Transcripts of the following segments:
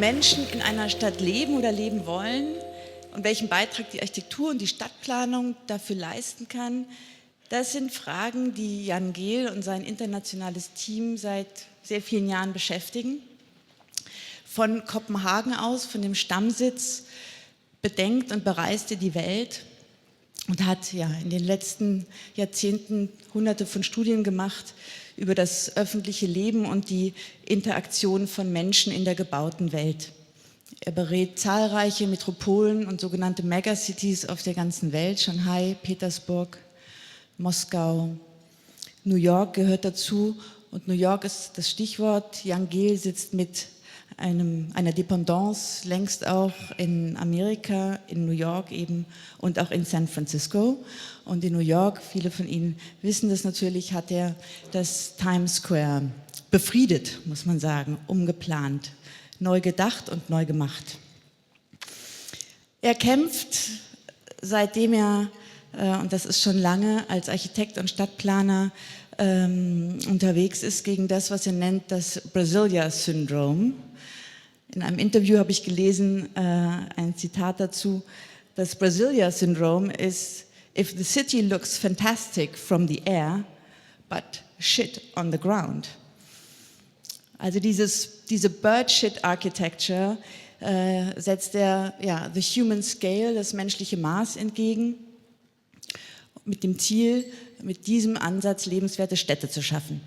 Menschen in einer Stadt leben oder leben wollen und welchen Beitrag die Architektur und die Stadtplanung dafür leisten kann, das sind Fragen, die Jan Gehl und sein internationales Team seit sehr vielen Jahren beschäftigen. Von Kopenhagen aus, von dem Stammsitz, bedenkt und bereist er die Welt und hat ja in den letzten Jahrzehnten Hunderte von Studien gemacht über das öffentliche Leben und die Interaktion von Menschen in der gebauten Welt. Er berät zahlreiche Metropolen und sogenannte Megacities auf der ganzen Welt, Shanghai, Petersburg, Moskau, New York gehört dazu und New York ist das Stichwort. Jan Gehl sitzt mit einer Dependance längst auch in Amerika, in New York eben und auch in San Francisco. Und in New York, viele von Ihnen wissen das natürlich, hat er das Times Square befriedet, muss man sagen, umgeplant, neu gedacht und neu gemacht. Er kämpft, seitdem er, und das ist schon lange, als Architekt und Stadtplaner unterwegs ist, gegen das, was er nennt, das Brasilia-Syndrom. In einem Interview habe ich gelesen, ein Zitat dazu, das Brasilia-Syndrom ist, if the city looks fantastic from the air, but shit on the ground. Also diese Bird-Shit-Architecture setzt er the human scale, das menschliche Maß entgegen, mit dem Ziel, mit diesem Ansatz lebenswerte Städte zu schaffen.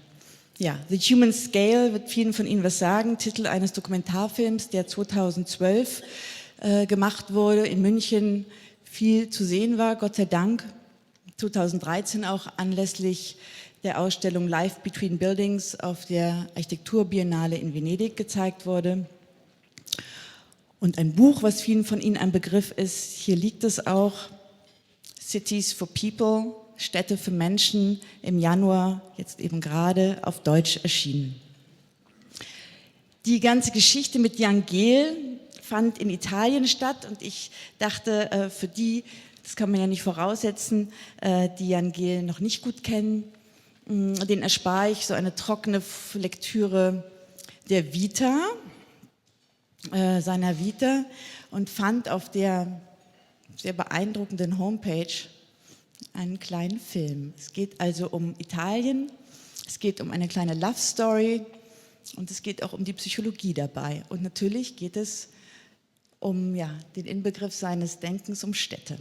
Ja, The Human Scale wird vielen von Ihnen was sagen, Titel eines Dokumentarfilms, der 2012 gemacht wurde, in München viel zu sehen war, Gott sei Dank. 2013 auch anlässlich der Ausstellung Life Between Buildings auf der Architekturbiennale in Venedig gezeigt wurde. Und ein Buch, was vielen von Ihnen ein Begriff ist, hier liegt es auch, Cities for People, Städte für Menschen, im Januar, jetzt eben gerade, auf Deutsch erschienen. Die ganze Geschichte mit Jan Gehl fand in Italien statt und ich dachte, für die, das kann man ja nicht voraussetzen, die Jan Gehl noch nicht gut kennen, den erspare ich so eine trockene Lektüre der Vita, seiner Vita und fand auf der sehr beeindruckenden Homepage einen kleinen Film. Es geht also um Italien, es geht um eine kleine Love Story und es geht auch um die Psychologie dabei. Und natürlich geht es um den Inbegriff seines Denkens, um Städte.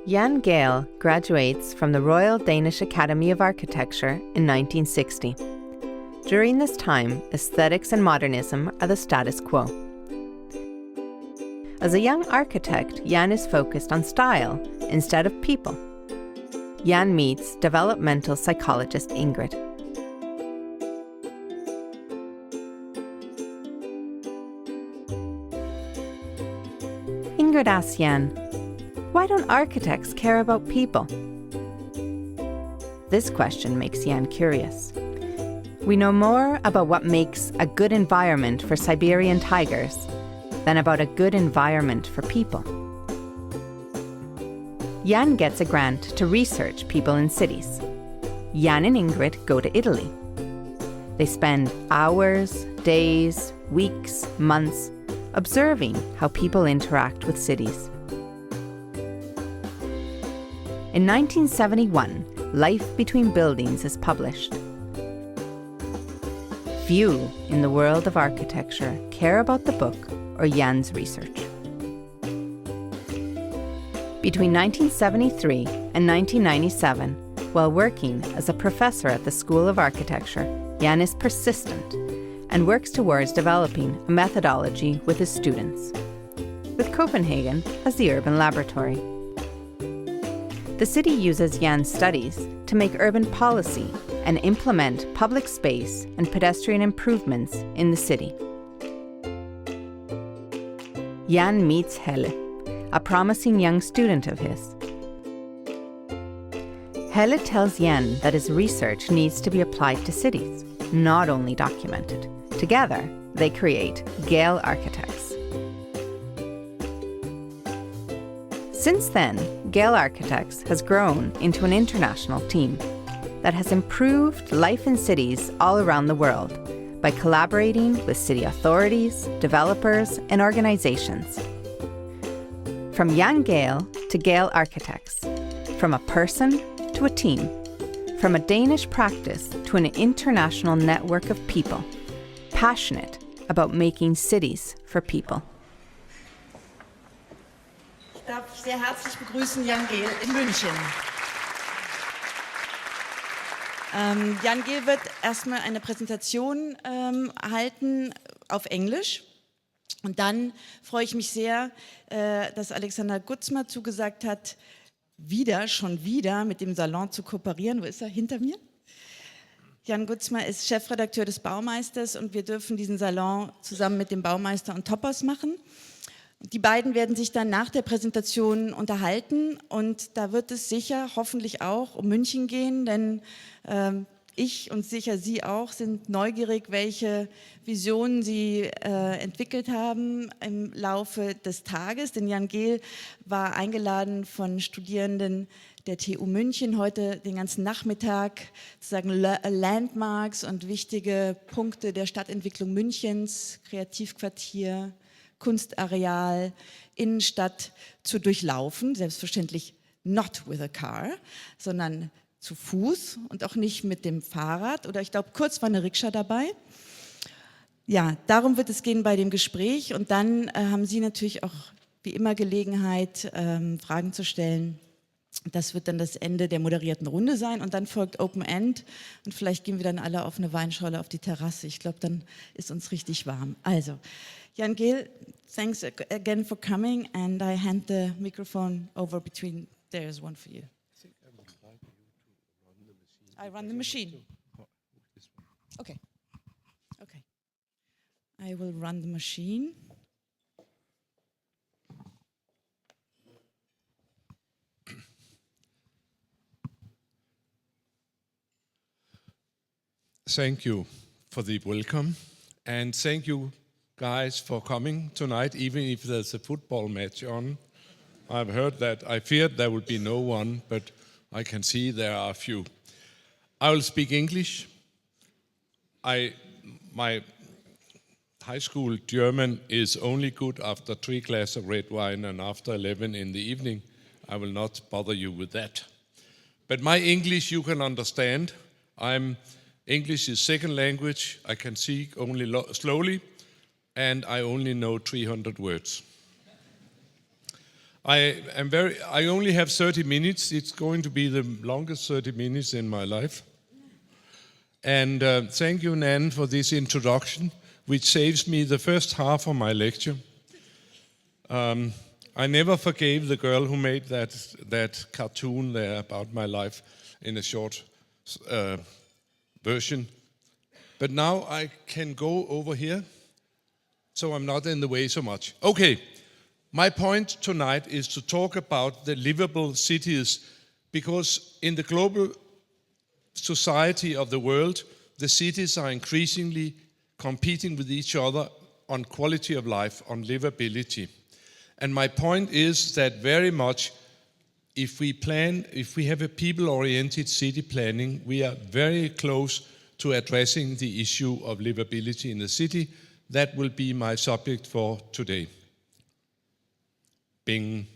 Jan Gehl graduates from the Royal Danish Academy of Architecture in 1960. During this time, aesthetics and modernism are the status quo. As a young architect, Jan is focused on style instead of people. Jan meets developmental psychologist Ingrid. Ingrid asks Jan, why don't architects care about people? This question makes Jan curious. We know more about what makes a good environment for Siberian tigers than about a good environment for people. Jan gets a grant to research people in cities. Jan and Ingrid go to Italy. They spend hours, days, weeks, months observing how people interact with cities. In 1971, Life Between Buildings is published. Few in the world of architecture care about the book or Jan's research. Between 1973 and 1997, while working as a professor at the School of Architecture, Jan is persistent and works towards developing a methodology with his students, with Copenhagen as the urban laboratory. The city uses Jan's studies to make urban policy and implement public space and pedestrian improvements in the city. Jan meets Helle, a promising young student of his. Helle tells Jan that his research needs to be applied to cities, not only documented. Together, they create Gehl Architects. Since then, Gehl Architects has grown into an international team that has improved life in cities all around the world by collaborating with city authorities, developers, and organizations. From Jan Gehl to Gehl Architects, from a person to a team, from a Danish practice to an international network of people, passionate about making cities for people. Ich darf sehr herzlich begrüßen Jan Gehl in München. Jan Gehl wird erstmal eine Präsentation halten auf Englisch. Und dann freue ich mich sehr, dass Alexander Gutzmer zugesagt hat, schon wieder mit dem Salon zu kooperieren. Wo ist er? Hinter mir? Jan Gutzmer ist Chefredakteur des Baumeisters und wir dürfen diesen Salon zusammen mit dem Baumeister und Topos machen. Die beiden werden sich dann nach der Präsentation unterhalten und da wird es sicher hoffentlich auch um München gehen, denn ich und sicher Sie auch sind neugierig, welche Visionen Sie entwickelt haben im Laufe des Tages. Denn Jan Gehl war eingeladen von Studierenden der TU München heute den ganzen Nachmittag sozusagen Landmarks und wichtige Punkte der Stadtentwicklung Münchens, Kreativquartier, Kunstareal, Innenstadt zu durchlaufen. Selbstverständlich not with a car, sondern zu Fuß und auch nicht mit dem Fahrrad oder ich glaube, kurz war eine Rikscha dabei. Ja, darum wird es gehen bei dem Gespräch und dann haben Sie natürlich auch wie immer Gelegenheit, Fragen zu stellen. Das wird dann das Ende der moderierten Runde sein und dann folgt Open End und vielleicht gehen wir dann alle auf eine Weinschorle auf die Terrasse. Ich glaube, dann ist uns richtig warm. Also, Jan Gehl, thanks again for coming and I hand the microphone over between, there's one for you. I run the machine. Okay. Okay. I will run the machine. Thank you for the welcome, and thank you guys for coming tonight, even if there's a football match on. I've heard that. I feared there would be no one, but I can see there are a few. I will speak English. My high school German is only good after 3 glasses of red wine and after 11 in the evening. I will not bother you with that. But my English you can understand. English is second language. I can speak only slowly, and I only know 300 words. I only have 30 minutes. It's going to be the longest 30 minutes in my life. And thank you, Nan, for this introduction, which saves me the first half of my lecture. I never forgave the girl who made that cartoon there about my life in a short version. But now I can go over here, so I'm not in the way so much. Okay, my point tonight is to talk about the livable cities, because in the global society of the world, the cities are increasingly competing with each other on quality of life, on livability. And my point is that very much if we have a people-oriented city planning, we are very close to addressing the issue of livability in the city. That will be my subject for today. Bing.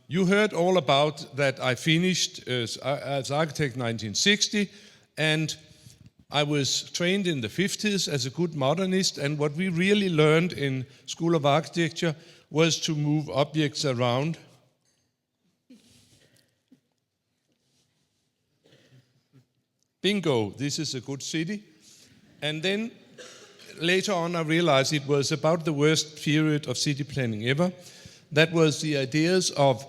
You heard all about that I finished as architect in 1960, and I was trained in the 50s as a good modernist, and what we really learned in School of Architecture was to move objects around. Bingo, this is a good city. And then later on I realized it was about the worst period of city planning ever. That was the ideas of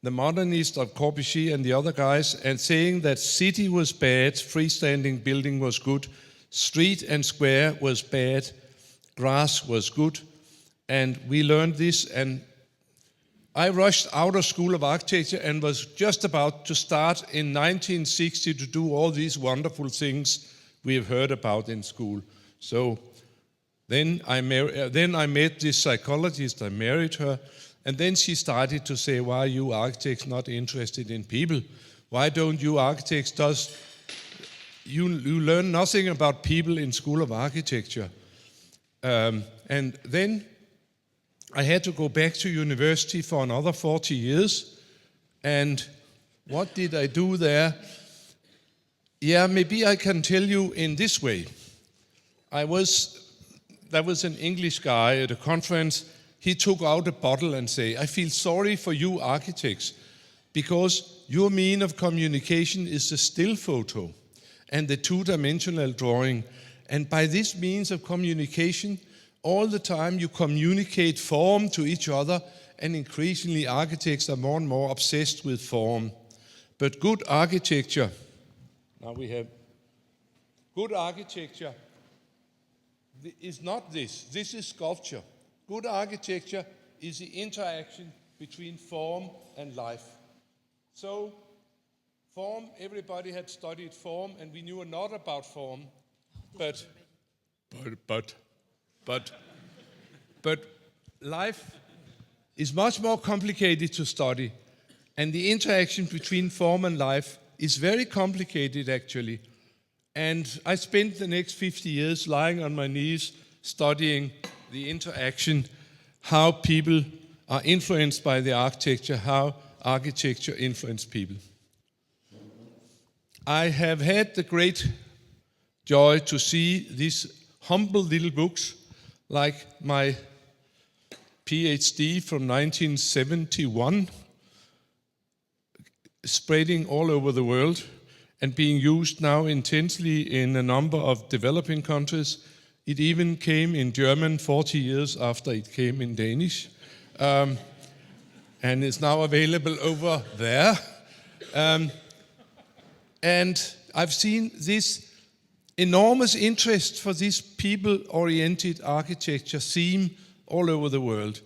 the modernists of Corbusier and the other guys, and saying that city was bad, freestanding building was good, street and square was bad, grass was good. And we learned this, and I rushed out of School of Architecture and was just about to start in 1960 to do all these wonderful things we have heard about in school. So then I met this psychologist, I married her, and then she started to say, why are you architects not interested in people? Why don't you architects you learn nothing about people in School of Architecture. And then I had to go back to university for another 40 years. And what did I do there? Yeah, maybe I can tell you in this way. There was an English guy at a conference. He took out a bottle and said, I feel sorry for you architects because your mean of communication is the still photo and the two-dimensional drawing. And by this means of communication, all the time you communicate form to each other, and increasingly architects are more and more obsessed with form. But good architecture, now we have good architecture is not this. This is sculpture. Good architecture is the interaction between form and life. So, form, everybody had studied form, and we knew a lot about form, but life is much more complicated to study, and the interaction between form and life is very complicated actually. And I spent the next 50 years lying on my knees studying the interaction, how people are influenced by the architecture, how architecture influences people. I have had the great joy to see these humble little books, like my PhD from 1971, spreading all over the world and being used now intensely in a number of developing countries. It even came in German 40 years after it came in Danish, and is now available over there. And I've seen this enormous interest for this people-oriented architecture theme all over the world.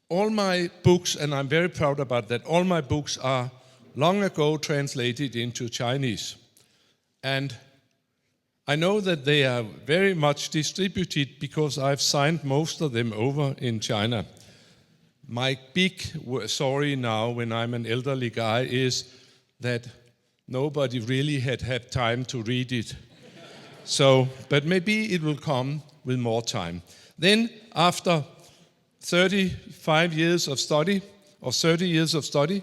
All my books, and I'm very proud about that, all my books are long ago translated into Chinese. And I know that they are very much distributed because I've signed most of them over in China. My big sorry now, when I'm an elderly guy, is that nobody really had time to read it. So, but maybe it will come with more time. Then, after 35 years of study, or 30 years of study,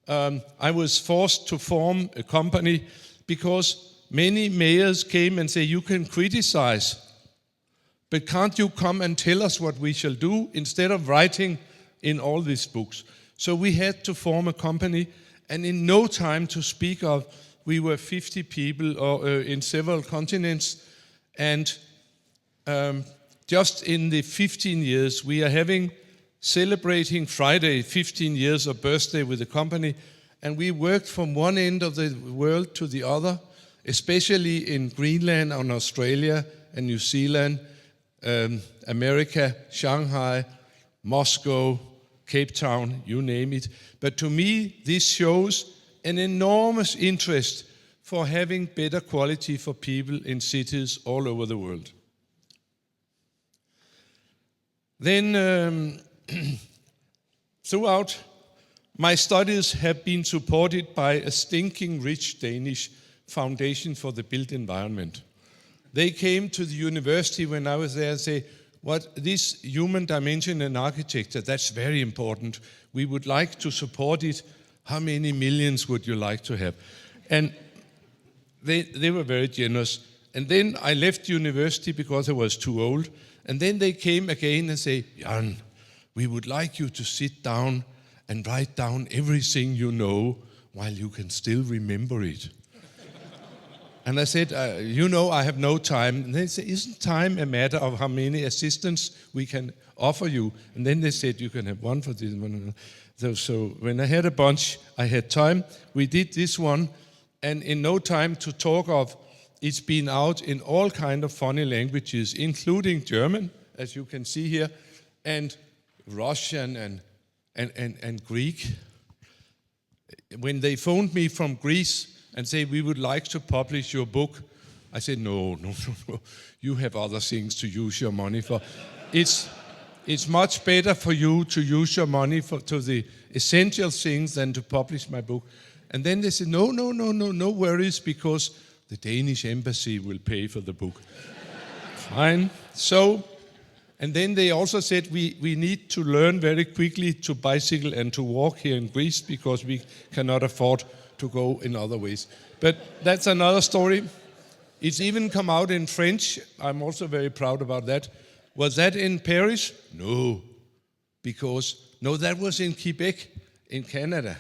I was forced to form a company because many mayors came and said, you can criticize, but can't you come and tell us what we shall do instead of writing in all these books? So we had to form a company, and in no time to speak of, we were 50 people in several continents, and just in the 15 years, we are celebrating Friday 15 years of birthday with the company, and we worked from one end of the world to the other, especially in Greenland and Australia and New Zealand, America, Shanghai, Moscow, Cape Town, you name it. But to me, this shows an enormous interest for having better quality for people in cities all over the world. Then, throughout, my studies have been supported by a stinking rich Danish foundation for the built environment. They came to the university when I was there and said, this human dimension in architecture, that's very important. We would like to support it. How many millions would you like to have? And they were very generous. And then I left university because I was too old. And then they came again and said, Jan, we would like you to sit down and write down everything you know while you can still remember it. And I said, I have no time. And they said, isn't time a matter of how many assistants we can offer you? And then they said, you can have one for this one. So when I had a bunch, I had time. We did this one, and in no time to talk of, it's been out in all kind of funny languages, including German, as you can see here, and Russian and Greek. When they phoned me from Greece and said, we would like to publish your book, I said, no. You have other things to use your money for. It's much better for you to use your money to the essential things than to publish my book. And then they said, no worries, because the Danish embassy will pay for the book. Fine. So, and then they also said we need to learn very quickly to bicycle and to walk here in Greece because we cannot afford to go in other ways. But that's another story. It's even come out in French. I'm also very proud about that. Was that in Paris? No. No, that was in Quebec, in Canada.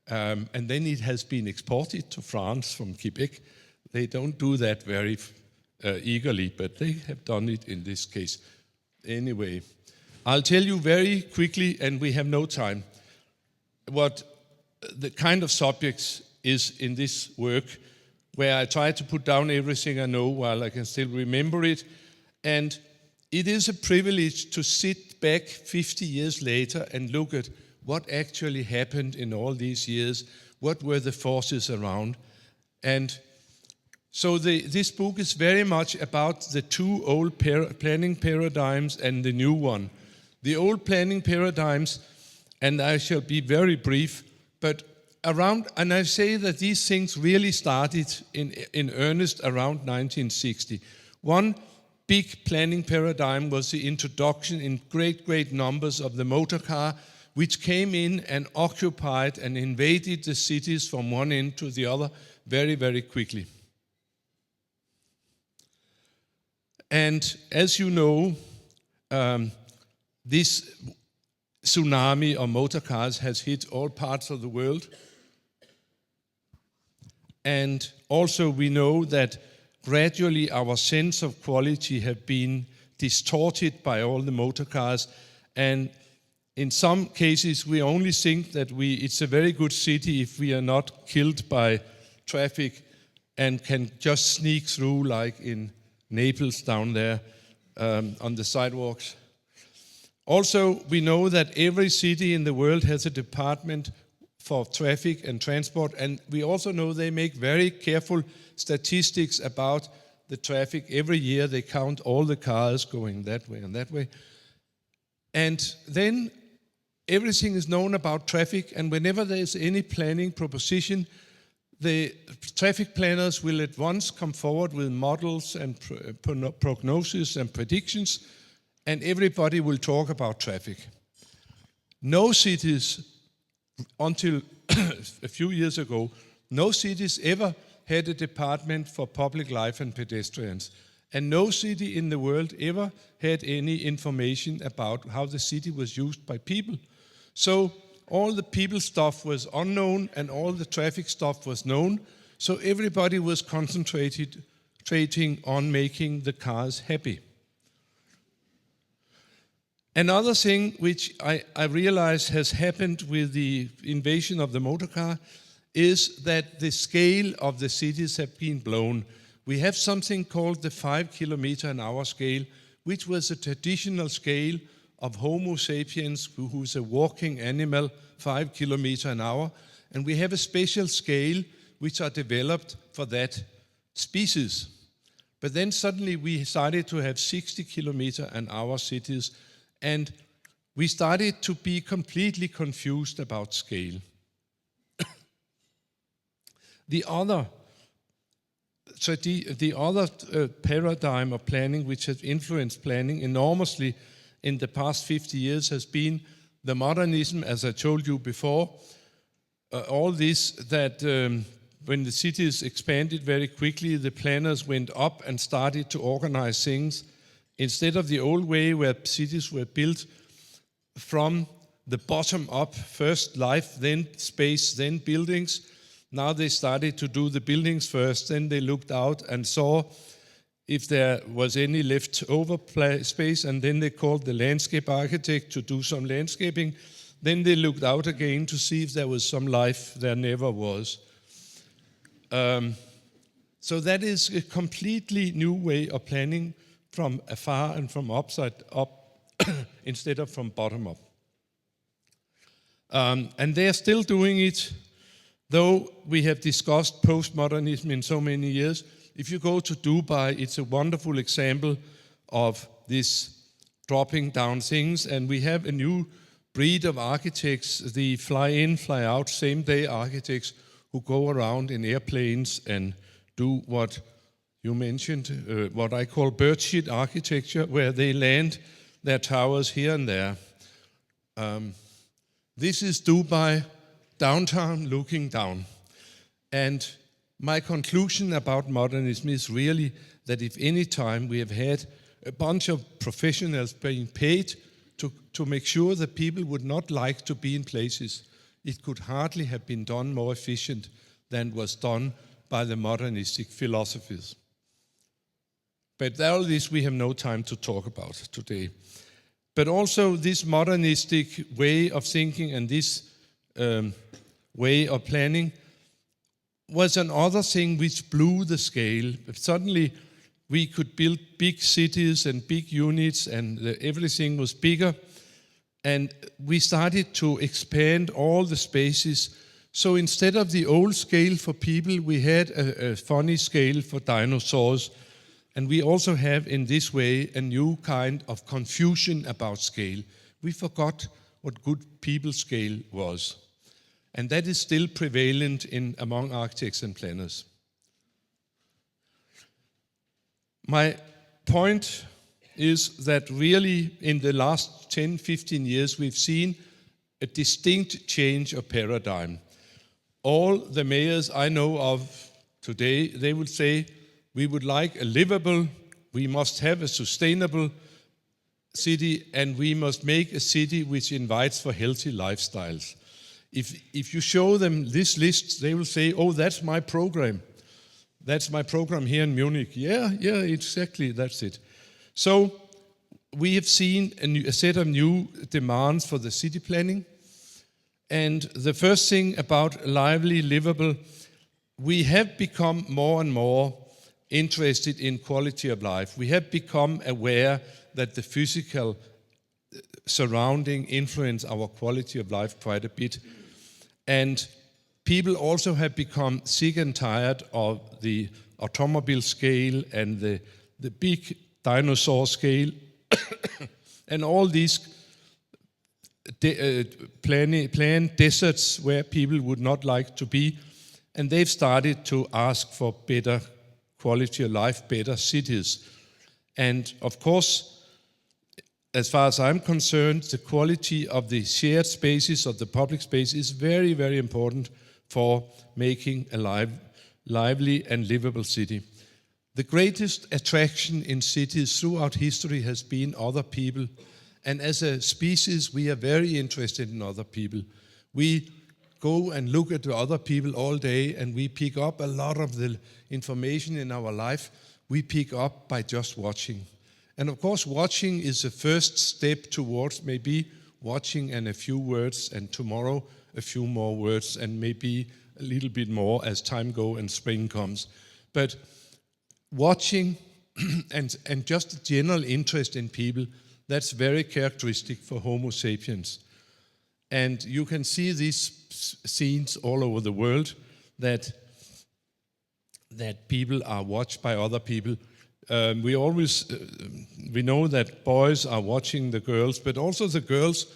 And then it has been exported to France from Quebec. They don't do that very eagerly, but they have done it in this case. Anyway, I'll tell you very quickly, and we have no time, what the kind of subjects is in this work, where I try to put down everything I know while I can still remember it. And it is a privilege to sit back 50 years later and look at what actually happened in all these years, what were the forces around. And so this book is very much about the two old planning paradigms and the new one. The old planning paradigms, and I shall be very brief, but and I say that these things really started in earnest around 1960. One big planning paradigm was the introduction in great numbers of the motor car, which came in and occupied and invaded the cities from one end to the other very, very quickly. And as you know, this tsunami of motor cars has hit all parts of the world. And also we know that gradually our sense of quality have been distorted by all the motor cars. And in some cases, we only think that it's a very good city if we are not killed by traffic and can just sneak through like in Naples down there on the sidewalks. Also, we know that every city in the world has a department for traffic and transport, and we also know they make very careful statistics about the traffic. Every year they count all the cars going that way and that way. And then everything is known about traffic, and whenever there is any planning proposition, the traffic planners will at once come forward with models and prognosis and predictions, and everybody will talk about traffic. No cities, until a few years ago, no cities ever had a department for public life and pedestrians. And no city in the world ever had any information about how the city was used by people. So all the people stuff was unknown and all the traffic stuff was known. So everybody was concentrating on making the cars happy. Another thing which I realize has happened with the invasion of the motor car is that the scale of the cities have been blown. We have something called the 5 km/h scale, which was a traditional scale of Homo sapiens, who's a walking animal, 5 km/h. And we have a special scale which are developed for that species. But then suddenly we decided to have 60 km/h cities, and we started to be completely confused about scale. The other paradigm of planning which has influenced planning enormously in the past 50 years has been the modernism, as I told you before. All this that when the cities expanded very quickly, the planners went up and started to organize things. Instead of the old way where cities were built from the bottom up, first life, then space, then buildings. Now they started to do the buildings first, then they looked out and saw if there was any left over space, and then they called the landscape architect to do some landscaping. Then they looked out again to see if there was some life. There never was. So that is a completely new way of planning, from afar and from upside up instead of from bottom up. And they are still doing it, though we have discussed postmodernism in so many years. If you go to Dubai, it's a wonderful example of this dropping down things, and we have a new breed of architects, the fly-in, fly-out, same-day architects who go around in airplanes and do what you mentioned, what I call birdshit architecture, where they land their towers here and there. This is Dubai, downtown looking down. And my conclusion about modernism is really that if any time we have had a bunch of professionals being paid to make sure that people would not like to be in places, it could hardly have been done more efficient than was done by the modernistic philosophies. But all this we have no time to talk about today. But also this modernistic way of thinking and this way of planning was another thing which blew the scale. Suddenly we could build big cities and big units and everything was bigger. And we started to expand all the spaces. So instead of the old scale for people, we had a funny scale for dinosaurs. And we also have in this way a new kind of confusion about scale. We forgot what good people scale was. And that is still prevalent among architects and planners. My point is that really in the last 10, 15 years, we've seen a distinct change of paradigm. All the mayors I know of today, they would say, we would like a livable, we must have a sustainable city, and we must make a city which invites for healthy lifestyles. If you show them this list, they will say, oh, that's my program. That's my program here in Munich. Yeah, exactly, that's it. So we have seen a set of new demands for the city planning. And the first thing about lively, livable, we have become more and more interested in quality of life. We have become aware that the physical surrounding influence our quality of life quite a bit. And people also have become sick and tired of the automobile scale and the big dinosaur scale and all these planned deserts where people would not like to be. And they've started to ask for better quality of life, better cities. And of course, as far as I'm concerned, the quality of the shared spaces, of the public space, is very, very important for making a lively and livable city. The greatest attraction in cities throughout history has been other people. And as a species, we are very interested in other people. We go and look at the other people all day, and we pick up a lot of the information in our life we pick up by just watching. And of course, watching is the first step towards maybe watching and a few words, and tomorrow a few more words, and maybe a little bit more as time goes and spring comes. But watching and just a general interest in people, that's very characteristic for Homo sapiens. And you can see these scenes all over the world that people are watched by other people. We know that boys are watching the girls, but also the girls,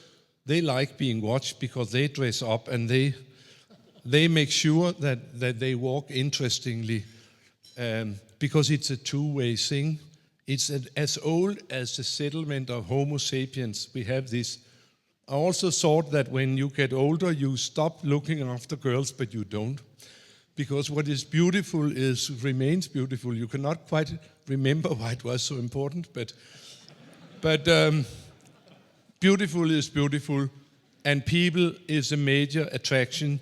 they like being watched because they dress up and they make sure that they walk interestingly, because it's a two-way thing. It's as old as the settlement of Homo sapiens. We have this. I also thought that when you get older, you stop looking after girls, but you don't. Because what is beautiful remains beautiful. You cannot quite remember why it was so important, but beautiful is beautiful, and people is a major attraction.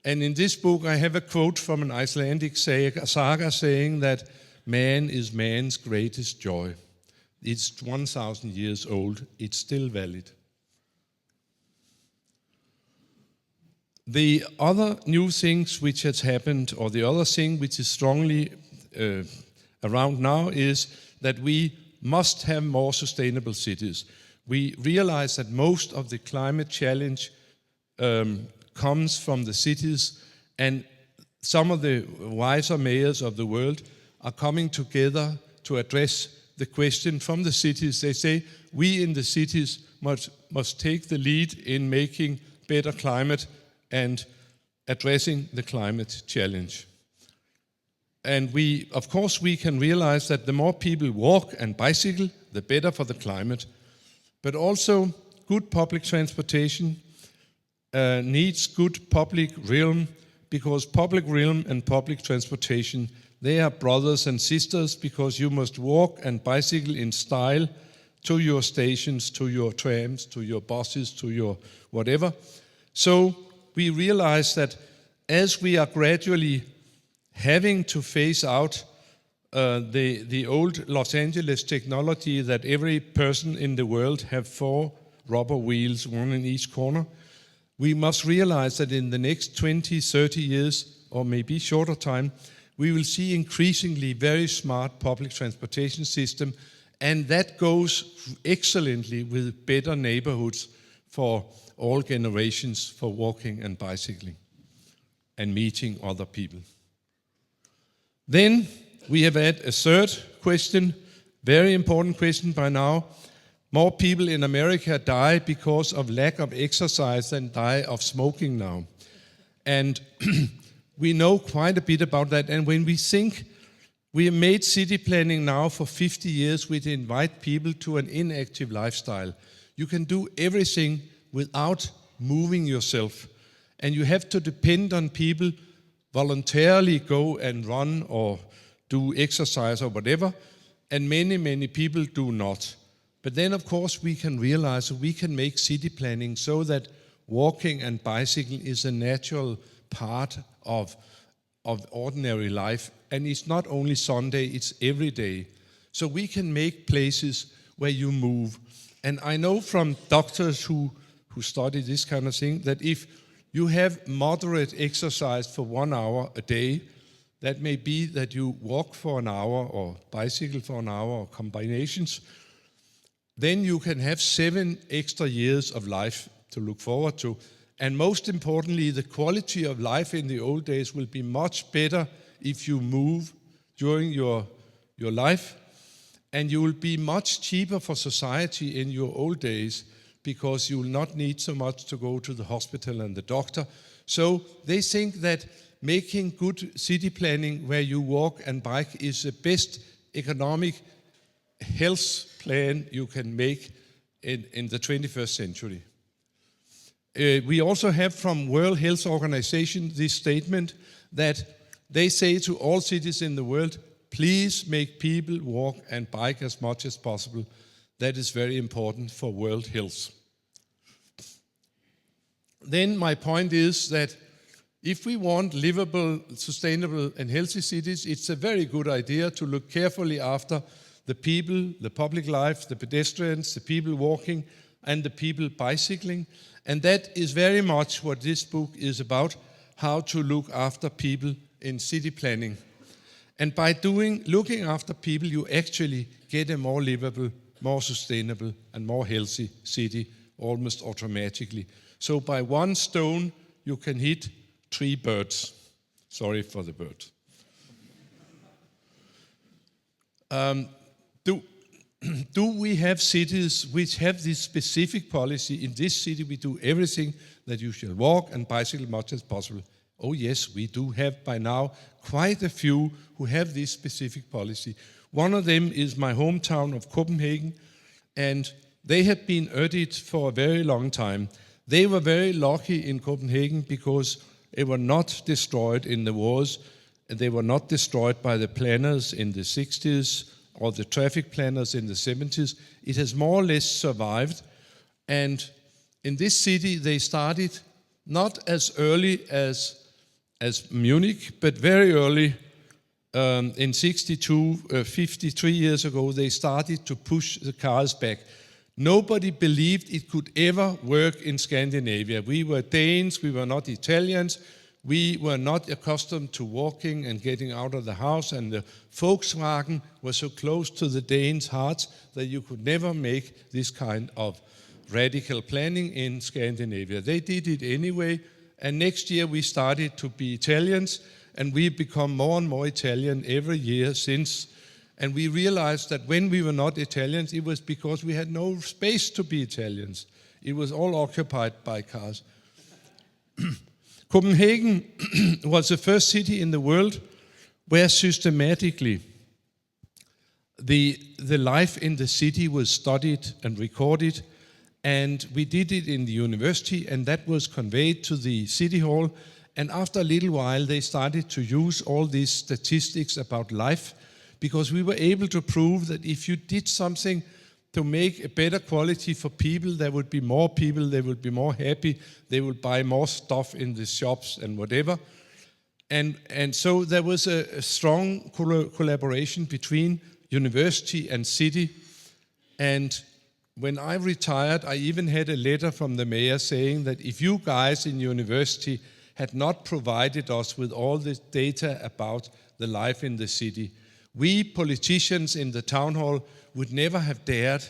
And in this book, I have a quote from an Icelandic saga saying that man is man's greatest joy. It's 1,000 years old. It's still valid. The other new things which has happened, or the other thing which is strongly around now, is that we must have more sustainable cities. We realize that most of the climate challenge comes from the cities, and some of the wiser mayors of the world are coming together to address the question from the cities. They say, we in the cities must take the lead in making better climate and addressing the climate challenge. And of course, we can realize that the more people walk and bicycle, the better for the climate. But also, good public transportation needs good public realm, because public realm and public transportation, they are brothers and sisters, because you must walk and bicycle in style to your stations, to your trams, to your buses, to your whatever. So we realize that as we are gradually having to phase out the old Los Angeles technology that every person in the world have 4 rubber wheels, one in each corner, we must realize that in the next 20, 30 years, or maybe shorter time, we will see increasingly very smart public transportation system, and that goes excellently with better neighborhoods for all generations for walking and bicycling and meeting other people. Then we have had a third question, very important question by now. More people in America die because of lack of exercise than die of smoking now. And we know quite a bit about that. And when we think we have made city planning now for 50 years, we invite people to an inactive lifestyle. You can do everything without moving yourself. And you have to depend on people voluntarily go and run or do exercise or whatever. And many, many people do not. But then, of course, we can realize that we can make city planning so that walking and bicycling is a natural part of ordinary life. And it's not only Sunday, it's every day. So we can make places where you move. And I know from doctors who study this kind of thing that if you have moderate exercise for 1 hour a day, that may be that you walk for an hour or bicycle for an hour or combinations, then you can have 7 extra years of life to look forward to. And most importantly, the quality of life in the old days will be much better if you move during your life. And you will be much cheaper for society in your old days because you will not need so much to go to the hospital and the doctor. So they think that making good city planning where you walk and bike is the best economic health plan you can make in the 21st century. We also have from World Health Organization this statement that they say to all cities in the world, please make people walk and bike as much as possible. That is very important for world health. Then my point is that if we want livable, sustainable and healthy cities, it's a very good idea to look carefully after the people, the public life, the pedestrians, the people walking and the people bicycling. And that is very much what this book is about, how to look after people in city planning. And by looking after people, you actually get a more livable, more sustainable and more healthy city almost automatically. So by 1 stone, you can hit 3 birds. Sorry for the birds. Do we have cities which have this specific policy? In this city, we do everything that you shall walk and bicycle as much as possible. Oh yes, we do have by now quite a few who have this specific policy. One of them is my hometown of Copenhagen, and they have been at it for a very long time. They were very lucky in Copenhagen because they were not destroyed in the wars, and they were not destroyed by the planners in the 60s or the traffic planners in the 70s. It has more or less survived. And in this city, they started not as early as Munich, but very early. In 53 years ago, they started to push the cars back. Nobody believed it could ever work in Scandinavia. We were Danes, we were not Italians. We were not accustomed to walking and getting out of the house, and the Volkswagen was so close to the Danes' hearts that you could never make this kind of radical planning in Scandinavia. They did it anyway, and next year we started to be Italians, and we've become more and more Italian every year since. And we realized that when we were not Italians, it was because we had no space to be Italians. It was all occupied by cars. Copenhagen was the first city in the world where systematically the life in the city was studied and recorded, and we did it in the university, and that was conveyed to the city hall. And after a little while, they started to use all these statistics about life, because we were able to prove that if you did something to make a better quality for people, there would be more people, they would be more happy, they would buy more stuff in the shops and whatever. And so there was a strong collaboration between university and city. And when I retired, I even had a letter from the mayor saying that if you guys in university had not provided us with all this data about the life in the city, we politicians in the town hall would never have dared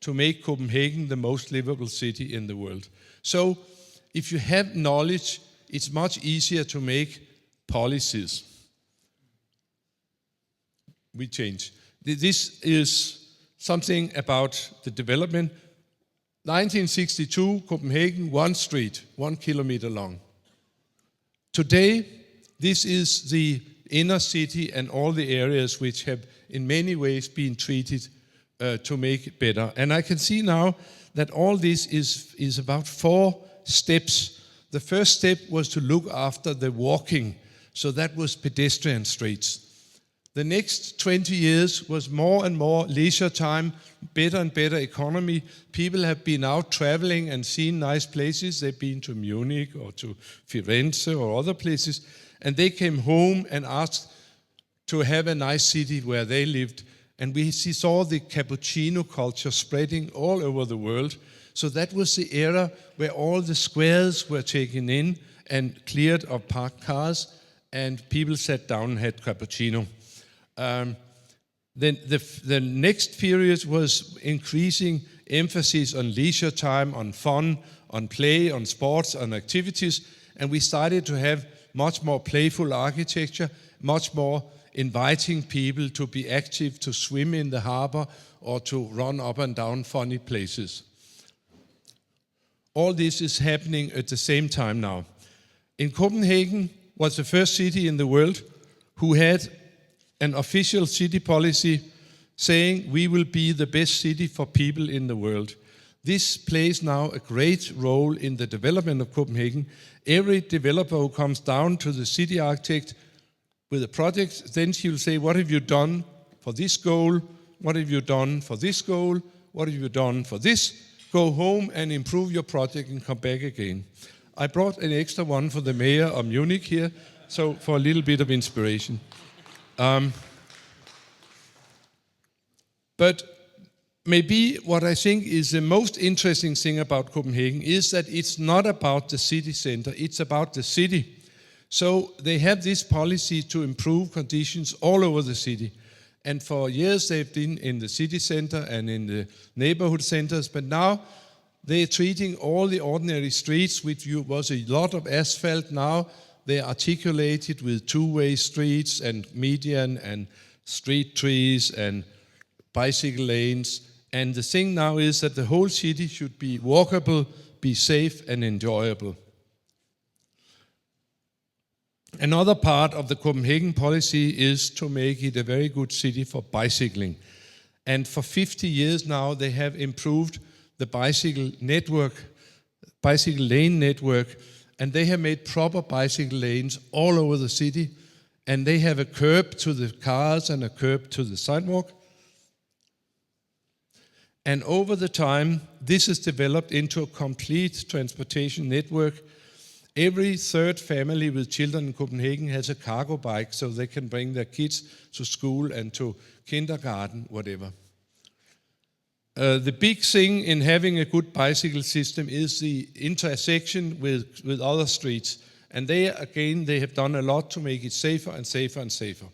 to make Copenhagen the most livable city in the world. So if you have knowledge, it's much easier to make policies. We change. This is something about the development. 1962, Copenhagen, one street, 1 kilometer long. Today, this is the inner city and all the areas which have in many ways been treated to make it better. And I can see now that all this is about 4 steps. The first step was to look after the walking, so that was pedestrian streets. The next 20 years was more and more leisure time, better and better economy. People have been out traveling and seen nice places. They've been to Munich or to Firenze or other places, and they came home and asked to have a nice city where they lived. And we saw the cappuccino culture spreading all over the world. So that was the era where all the squares were taken in and cleared of parked cars, and people sat down and had cappuccino. Then the next period was increasing emphasis on leisure time, on fun, on play, on sports, on activities, and we started to have much more playful architecture, much more inviting people to be active, to swim in the harbor, or to run up and down funny places. All this is happening at the same time now. In Copenhagen was the first city in the world who had an official city policy saying we will be the best city for people in the world. This plays now a great role in the development of Copenhagen. Every developer who comes down to the city architect with a project, then she will say, what have you done for this goal? What have you done for this goal? What have you done for this? Go home and improve your project and come back again. I brought an extra one for the mayor of Munich here, so for a little bit of inspiration. But maybe what I think is the most interesting thing about Copenhagen is that it's not about the city center, it's about the city. So they have this policy to improve conditions all over the city. And for years they've been in the city center and in the neighborhood centers, but now they're treating all the ordinary streets, which was a lot of asphalt. Now they're articulated with two-way streets and median and street trees and bicycle lanes. And the thing now is that the whole city should be walkable, be safe and enjoyable. Another part of the Copenhagen policy is to make it a very good city for bicycling. And for 50 years now, they have improved the bicycle network, bicycle lane network, and they have made proper bicycle lanes all over the city. And they have a curb to the cars and a curb to the sidewalk. And over the time, this has developed into a complete transportation network. Every third family with children in Copenhagen has a cargo bike so they can bring their kids to school and to kindergarten, whatever. The big thing in having a good bicycle system is the intersection with other streets. And they have done a lot to make it safer and safer and safer.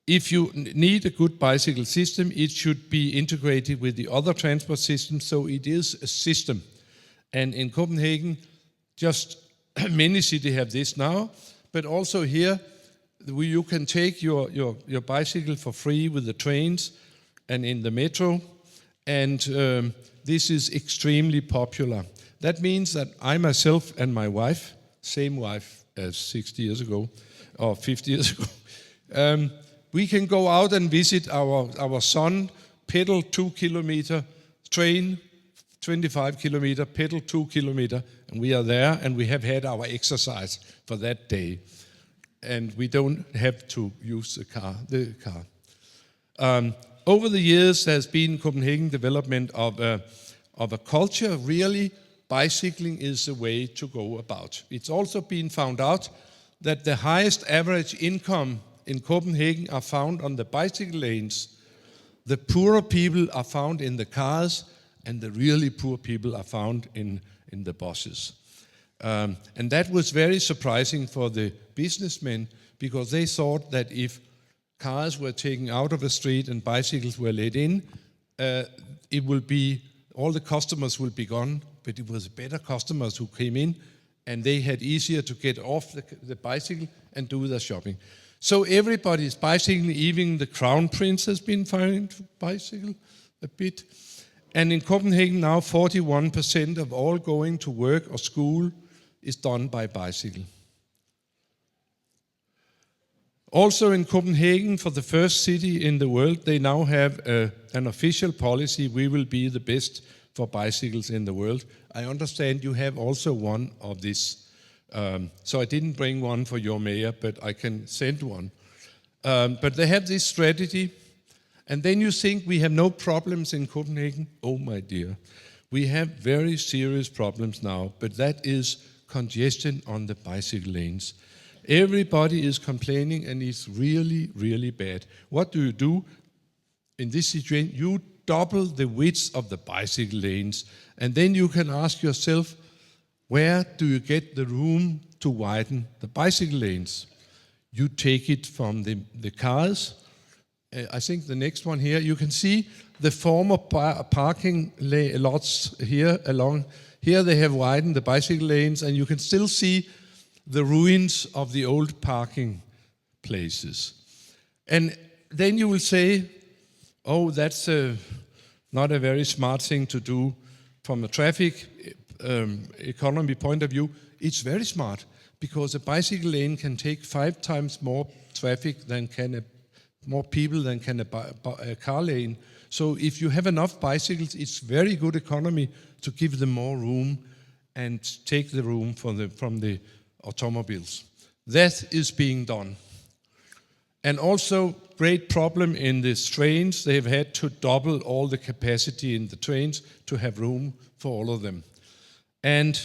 If you need a good bicycle system, it should be integrated with the other transport systems, so it is a system. And in Copenhagen, just many cities have this now, but also here, you can take your bicycle for free with the trains and in the metro, and this is extremely popular. That means that I myself and my wife same wife as 60 years ago, or 50 years ago. We can go out and visit our son, pedal 2 kilometer, train 25 kilometer, pedal 2 kilometer, and we are there, and we have had our exercise for that day. And we don't have to use the car. Over the years, there's been Copenhagen development of a culture. Really, bicycling is the way to go about. It's also been found out that the highest average income in Copenhagen are found on the bicycle lanes. The poorer people are found in the cars, and the really poor people are found in the buses. And that was very surprising for the businessmen, because they thought that if cars were taken out of the street and bicycles were let in, it will be, all the customers will be gone, but it was better customers who came in, and they had easier to get off the bicycle and do their shopping. So everybody's bicycling, even the Crown Prince has been finding bicycle a bit. And in Copenhagen now, 41% of all going to work or school is done by bicycle. Also in Copenhagen, for the first city in the world, they now have an official policy: we will be the best for bicycles in the world. I understand you have also one of this. So I didn't bring one for your mayor, but I can send one. But they have this strategy. And then you think we have no problems in Copenhagen? Oh my dear, we have very serious problems now, but that is congestion on the bicycle lanes. Everybody is complaining, and it's really, really bad. What do? In this situation, you double the width of the bicycle lanes, and then you can ask yourself, where do you get the room to widen the bicycle lanes? You take it from the cars. I think the next one here, you can see the former parking lots here along. Here they have widened the bicycle lanes, and you can still see the ruins of the old parking places. And then you will say, oh, that's not a very smart thing to do from a traffic economy point of view. It's very smart, because a bicycle lane can take 5 times more traffic than more people than can a car lane. So if you have enough bicycles, it's very good economy to give them more room and take the room from the automobiles. That is being done. And also, great problem in these trains. They've had to double all the capacity in the trains to have room for all of them. And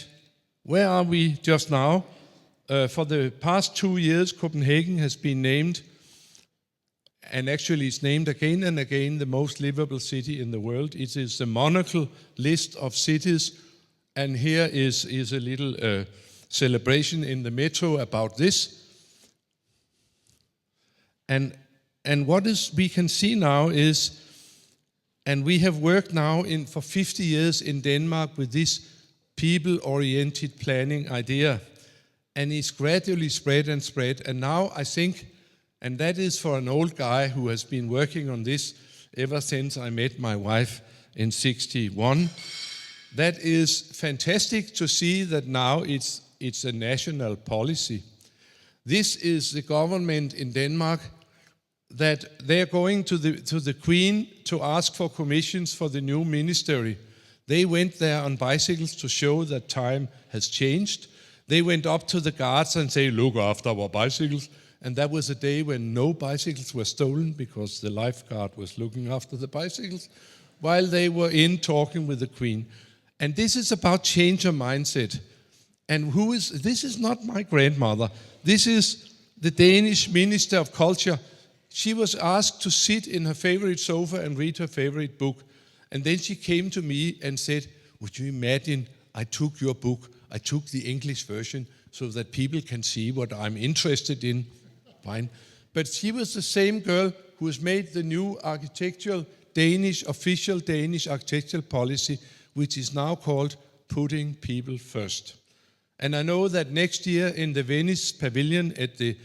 where are we just now? For the past 2 years, Copenhagen has been named, and actually it's named again and again, the most livable city in the world. It is the Monocle list of cities, and here is a little celebration in the metro about this. And what we can see now is, and we have worked now for 50 years in Denmark with this people-oriented planning idea, and it's gradually spread, and now I think, and that is for an old guy who has been working on this ever since I met my wife in 1961. That is fantastic to see that now it's a national policy. This is the government in Denmark, that they're going to the Queen to ask for commissions for the new ministry. They went there on bicycles to show that time has changed. They went up to the guards and say, look after our bicycles. And that was a day when no bicycles were stolen, because the lifeguard was looking after the bicycles while they were in talking with the Queen. And this is about change of mindset. And this is not my grandmother. This is the Danish Minister of Culture. She was asked to sit in her favorite sofa and read her favorite book. And then she came to me and said, would you imagine I took your book, I took the English version so that people can see what I'm interested in. Fine. But she was the same girl who has made the new official Danish architectural policy, which is now called Putting People First. And I know that next year in the Venice Pavilion at the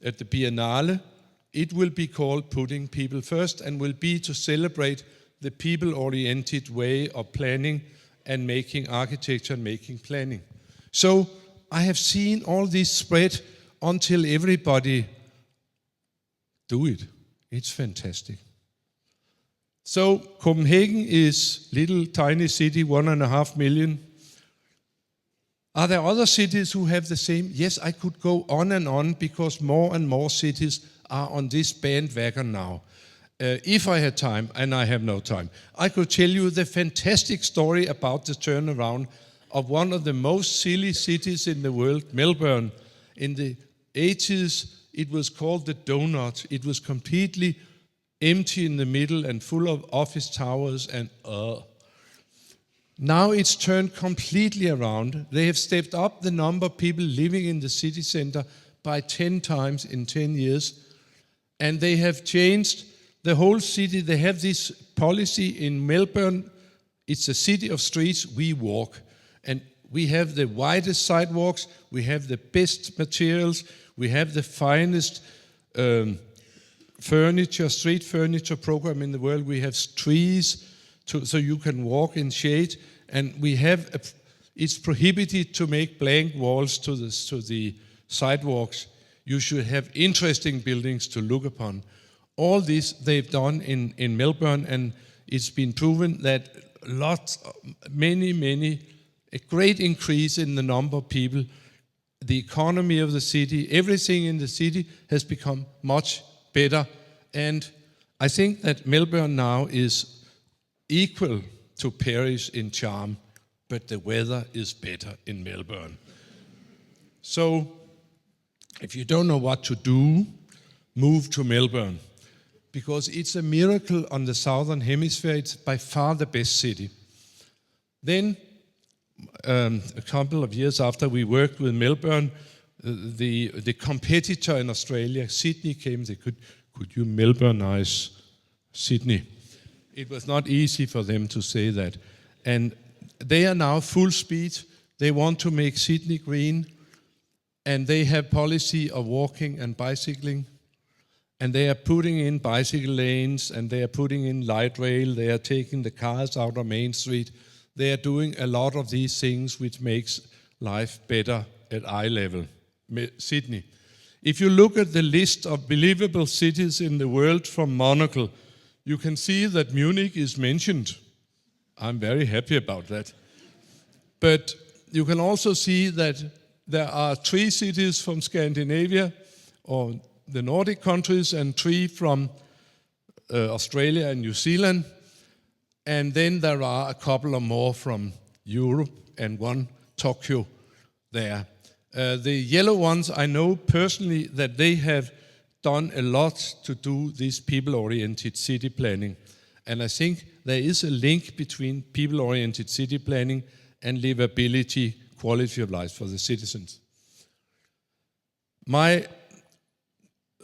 Biennale, it will be called Putting People First, and will be to celebrate the people-oriented way of planning and making architecture and making planning. So I have seen all this spread until everybody do it. It's fantastic. So Copenhagen is little tiny city, 1.5 million. Are there other cities who have the same? Yes, I could go on because more and more cities are on this bandwagon now. If I had time, and I have no time, I could tell you the fantastic story about the turnaround of one of the most silly cities in the world, Melbourne. In the 80s, it was called the Donut. It was completely empty in the middle and full of office towers and Now it's turned completely around. They have stepped up the number of people living in the city center by 10 times in 10 years. And they have changed the whole city. They have this policy in Melbourne. It's a city of streets, we walk. And we have the widest sidewalks, we have the best materials, we have the finest street furniture program in the world. We have trees so you can walk in shade, and we have it's prohibited to make blank walls to the sidewalks. You should have interesting buildings to look upon. All this they've done in Melbourne, and it's been proven that a great increase in the number of people, the economy of the city, everything in the city has become much better. And I think that Melbourne now is equal to Paris in charm, but the weather is better in Melbourne. So if you don't know what to do, move to Melbourne, because it's a miracle on the southern hemisphere. It's by far the best city. Then a couple of years after we worked with Melbourne, the competitor in Australia, Sydney, came. They could you Melbourneize Sydney? It was not easy for them to say that. And they are now full speed. They want to make Sydney green, and they have policy of walking and bicycling. And they are putting in bicycle lanes, and they are putting in light rail. They are taking the cars out of Main Street. They are doing a lot of these things which makes life better at eye level. Sydney. If you look at the list of believable cities in the world from Monocle, you can see that Munich is mentioned. I'm very happy about that. But you can also see that there are 3 cities from Scandinavia or the Nordic countries and 3 from Australia and New Zealand. And then there are a couple of more from Europe and 1 Tokyo there. The yellow ones, I know personally that they have done a lot to do this people-oriented city planning. And I think there is a link between people-oriented city planning and livability, quality of life for the citizens.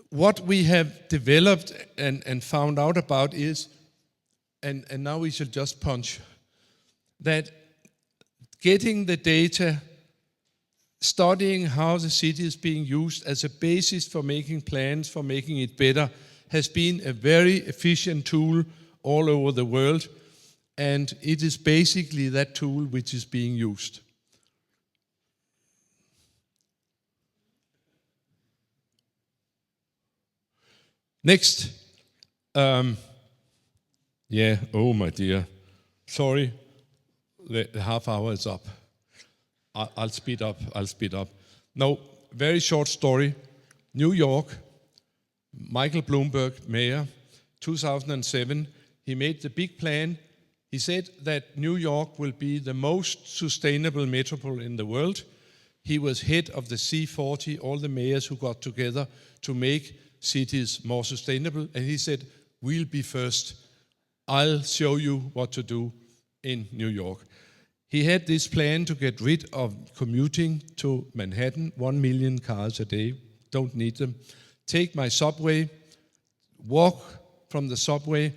What we have developed and found out about is, and now we should just punch, that getting the data, studying how the city is being used as a basis for making plans, for making it better, has been a very efficient tool all over the world, and it is basically that tool which is being used. Next. Oh my dear. Sorry, the half hour is up. I'll speed up. No, very short story. New York, Michael Bloomberg, mayor, 2007, he made the big plan. He said that New York will be the most sustainable metropole in the world. He was head of the C40, all the mayors who got together to make cities more sustainable. And he said, we'll be first. I'll show you what to do in New York. He had this plan to get rid of commuting to Manhattan, 1 million cars a day, don't need them. Take my subway, walk from the subway,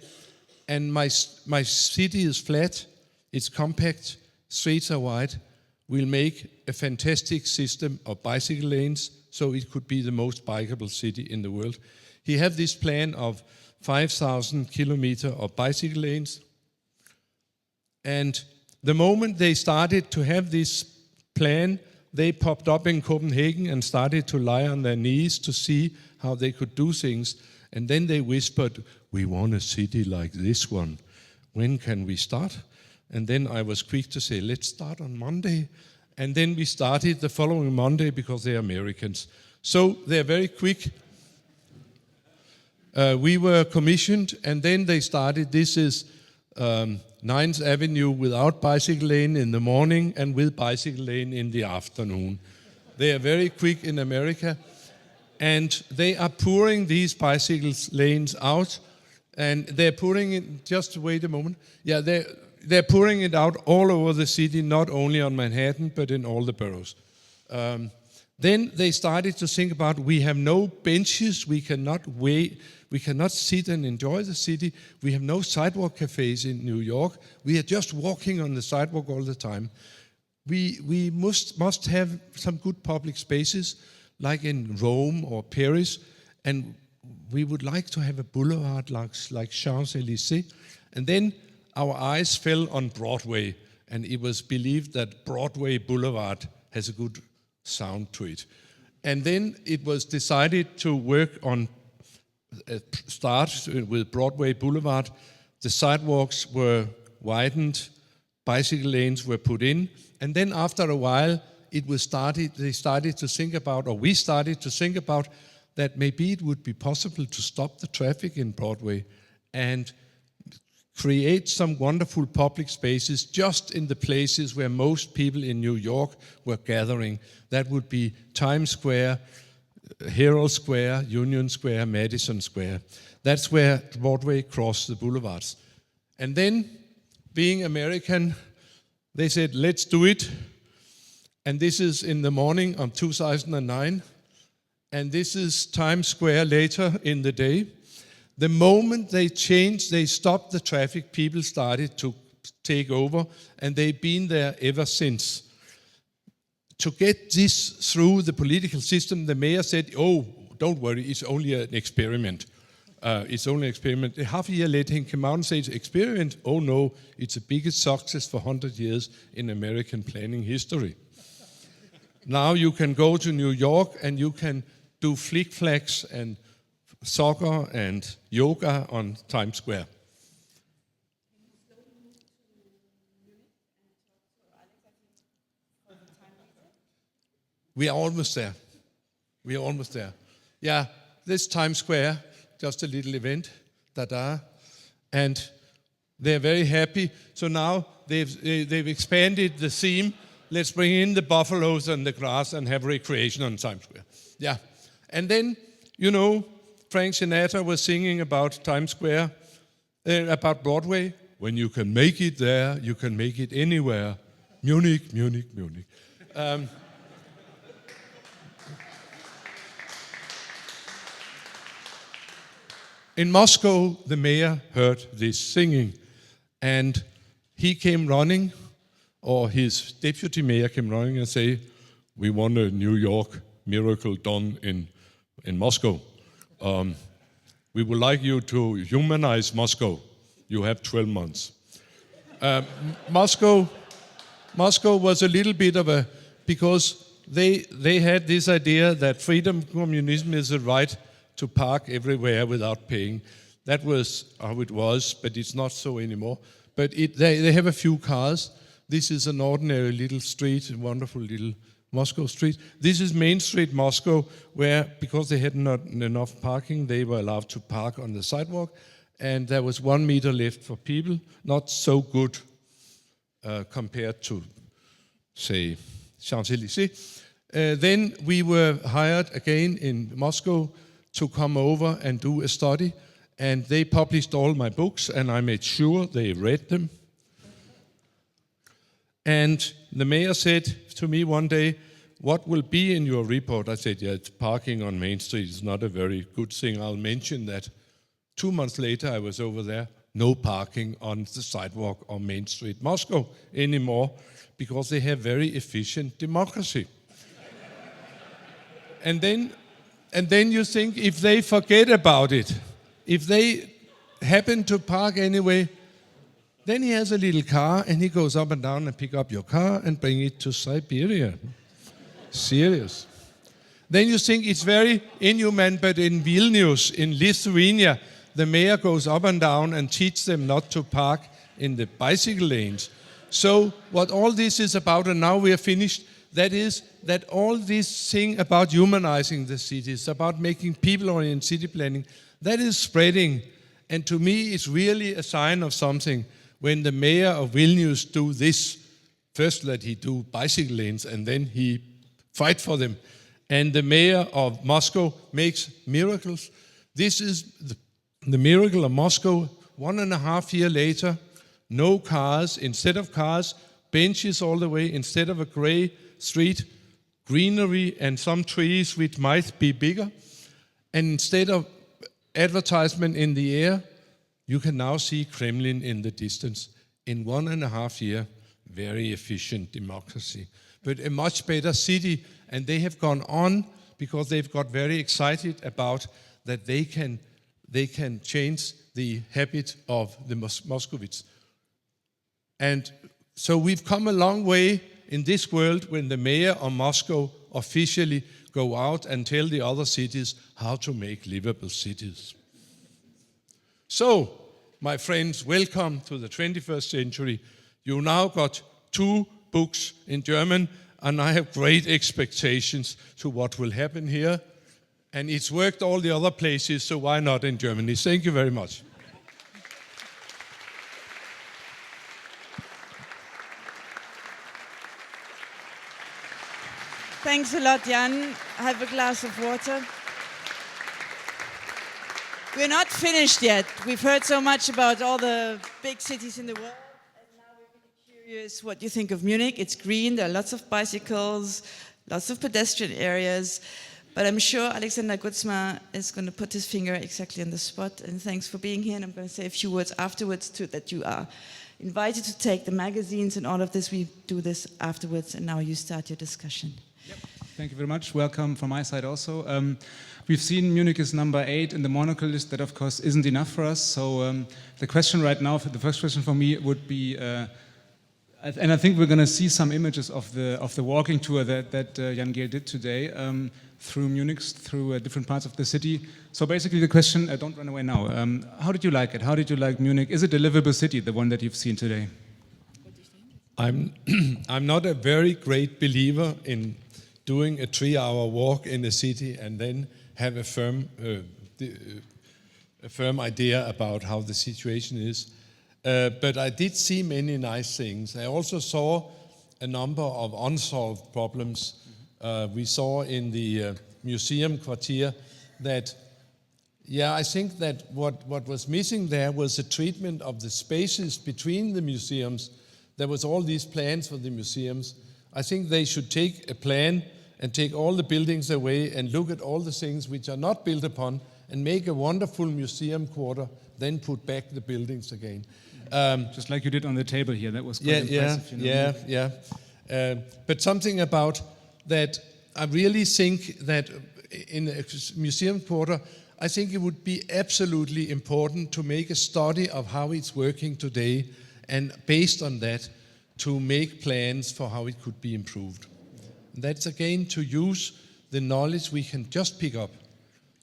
and my city is flat, it's compact, streets are wide. We'll make a fantastic system of bicycle lanes so it could be the most bikeable city in the world. He had this plan of 5,000 kilometers of bicycle lanes. And the moment they started to have this plan, they popped up in Copenhagen and started to lie on their knees to see how they could do things. And then they whispered, "We want a city like this one. When can we start?" And then I was quick to say, "Let's start on Monday." And then we started the following Monday because they're Americans. So they're very quick. We were commissioned, and then they started. This is 9th Avenue without bicycle lane in the morning and with bicycle lane in the afternoon. They are very quick in America, and they are pouring these bicycle lanes out, and they're pouring it, just wait a moment. Yeah, they're pouring it out all over the city, not only on Manhattan, but in all the boroughs. Then they started to think about, we have no benches, we cannot sit and enjoy the city. We have no sidewalk cafes in New York. We are just walking on the sidewalk all the time. We must have some good public spaces, like in Rome or Paris, and we would like to have a boulevard like Champs-Élysées. And then our eyes fell on Broadway, and it was believed that Broadway Boulevard has a good sound to it. And then it was decided to work on start with Broadway Boulevard. The sidewalks were widened, bicycle lanes were put in, and then after a while we started to think about that maybe it would be possible to stop the traffic in Broadway and create some wonderful public spaces just in the places where most people in New York were gathering. That would be Times Square, Herald Square, Union Square, Madison Square. That's where Broadway crossed the boulevards. And then, being American, they said, let's do it. And this is in the morning of 2009. And this is Times Square later in the day. The moment they stopped the traffic, people started to take over, and they've been there ever since. To get this through the political system, the mayor said, "Oh, don't worry, it's only an experiment. It's only an experiment." Half a year later, he came out and said, "Experiment? Oh no, it's the biggest success for 100 years in American planning history." Now you can go to New York and you can do flick-flacks and soccer and yoga on Times Square. We are almost there. Yeah, this Times Square, just a little event, and they're very happy. So now they've expanded the theme. Let's bring in the buffaloes and the grass and have recreation on Times Square. Yeah, and then, Frank Sinatra was singing about Times Square, about Broadway. When you can make it there, you can make it anywhere. Munich, Munich, Munich. In Moscow, the mayor heard this singing, and he came running, or his deputy mayor came running and said, "We want a New York miracle done in Moscow. We would like you to humanize Moscow. You have 12 months. Moscow was a little bit of a, because they had this idea that freedom communism is the right to park everywhere without paying. That was how it was, but it's not so anymore. But they have a few cars. This is an ordinary little street, a wonderful little Moscow street. This is Main Street, Moscow, where, because they had not enough parking, they were allowed to park on the sidewalk, and there was 1 meter left for people. Not so good compared to, say, Champs-Élysées. Then we were hired again in Moscow to come over and do a study, and they published all my books, and I made sure they read them. And the mayor said to me one day, "What will be in your report?" I said, "Yeah, parking on Main Street is not a very good thing. I'll mention that." 2 months later, I was over there. No parking on the sidewalk on Main Street, Moscow anymore, because they have very efficient democracy. And then you think, if they forget about it, if they happen to park anyway, then he has a little car and he goes up and down and pick up your car and bring it to Siberia. Serious. Then you think it's very inhuman, but in Vilnius, in Lithuania, the mayor goes up and down and teaches them not to park in the bicycle lanes. So what all this is about, and now we are finished, that is that all this thing about humanizing the cities, about making people-oriented city planning, that is spreading. And to me, it's really a sign of something when the mayor of Vilnius do this. First that he do bicycle lanes, and then he fight for them. And the mayor of Moscow makes miracles. This is the miracle of Moscow. 1.5 years later, no cars. Instead of cars, benches all the way. Instead of a gray street, greenery and some trees which might be bigger. And instead of advertisement in the air, you can now see Kremlin in the distance. In 1.5 years, very efficient democracy. But a much better city, and they have gone on because they've got very excited about that they can change the habit of the Moscovites. And so we've come a long way in this world when the mayor of Moscow officially go out and tell the other cities how to make livable cities. So, my friends, welcome to the 21st century. You now got 2 books in German, and I have great expectations to what will happen here. And it's worked all the other places, so why not in Germany? Thank you very much. Thanks a lot, Jan. Have a glass of water. We're not finished yet. We've heard so much about all the big cities in the world, and now we're really curious what you think of Munich. It's green, there are lots of bicycles, lots of pedestrian areas, but I'm sure Alexander Gutzma is going to put his finger exactly on the spot, and thanks for being here, and I'm going to say a few words afterwards too, that you are invited to take the magazines and all of this. We do this afterwards, and now you start your discussion. Yep. Thank you very much. Welcome from my side also. We've seen Munich is number 8 in the Monocle list. That, of course, isn't enough for us. So the question right now, the first question for me would be, and I think we're going to see some images of the walking tour that Jan Gehl did today through Munich, through different parts of the city. So basically the question, don't run away now. How did you like it? How did you like Munich? Is it a livable city, the one that you've seen today? I'm not a very great believer in doing a 3-hour walk in a city and then have a firm idea about how the situation is. But I did see many nice things. I also saw a number of unsolved problems. We saw in the museum quartier that, I think that what was missing there was a treatment of the spaces between the museums. There was all these plans for the museums. I think they should take a plan and take all the buildings away and look at all the things which are not built upon and make a wonderful museum quarter, then put back the buildings again. Just like you did on the table here, that was quite impressive. But something about that, I really think that in a museum quarter, I think it would be absolutely important to make a study of how it's working today, and based on that, to make plans for how it could be improved. That's again to use the knowledge we can just pick up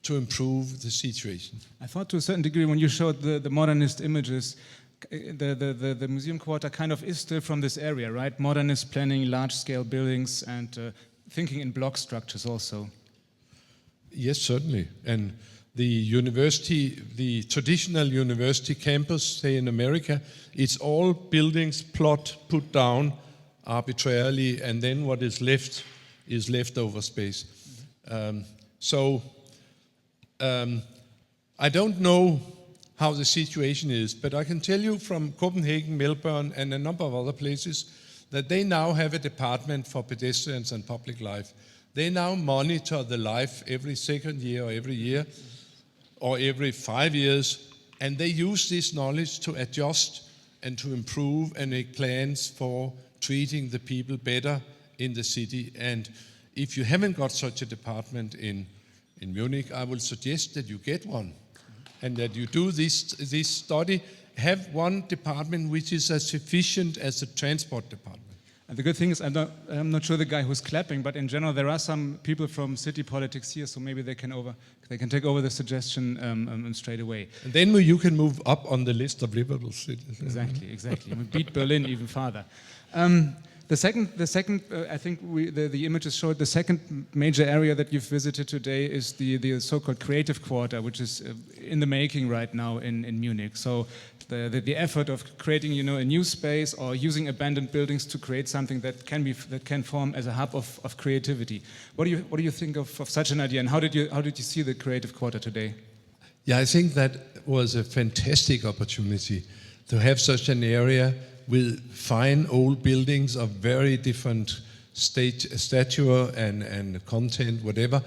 to improve the situation. I thought to a certain degree when you showed the modernist images, the museum quarter kind of is still from this area, right? Modernist planning, large-scale buildings, and thinking in block structures also. Yes, certainly. And the university, the traditional university campus, say in America, it's all buildings put down arbitrarily, and then what is leftover space. I don't know how the situation is, but I can tell you from Copenhagen, Melbourne, and a number of other places that they now have a department for pedestrians and public life. They now monitor the life every second year or every year or every 5 years, and they use this knowledge to adjust and to improve and make plans for treating the people better in the city. And if you haven't got such a department in Munich, I will suggest that you get one and that you do this study. Have one department which is as efficient as the transport department. And the good thing is, I'm not sure the guy who's clapping, but in general, there are some people from city politics here, so maybe they can take over the suggestion straight away. And then you can move up on the list of livable cities. Exactly. We beat Berlin even farther. The second, I think the images showed the second major area that you've visited today is the so-called creative quarter, which is in the making right now in Munich. So the effort of creating, a new space or using abandoned buildings to create something that can form as a hub of creativity. What do you think of such an idea, and how did you see the creative quarter today? Yeah, I think that was a fantastic opportunity to have such an area with fine old buildings of very different stature and content, whatever,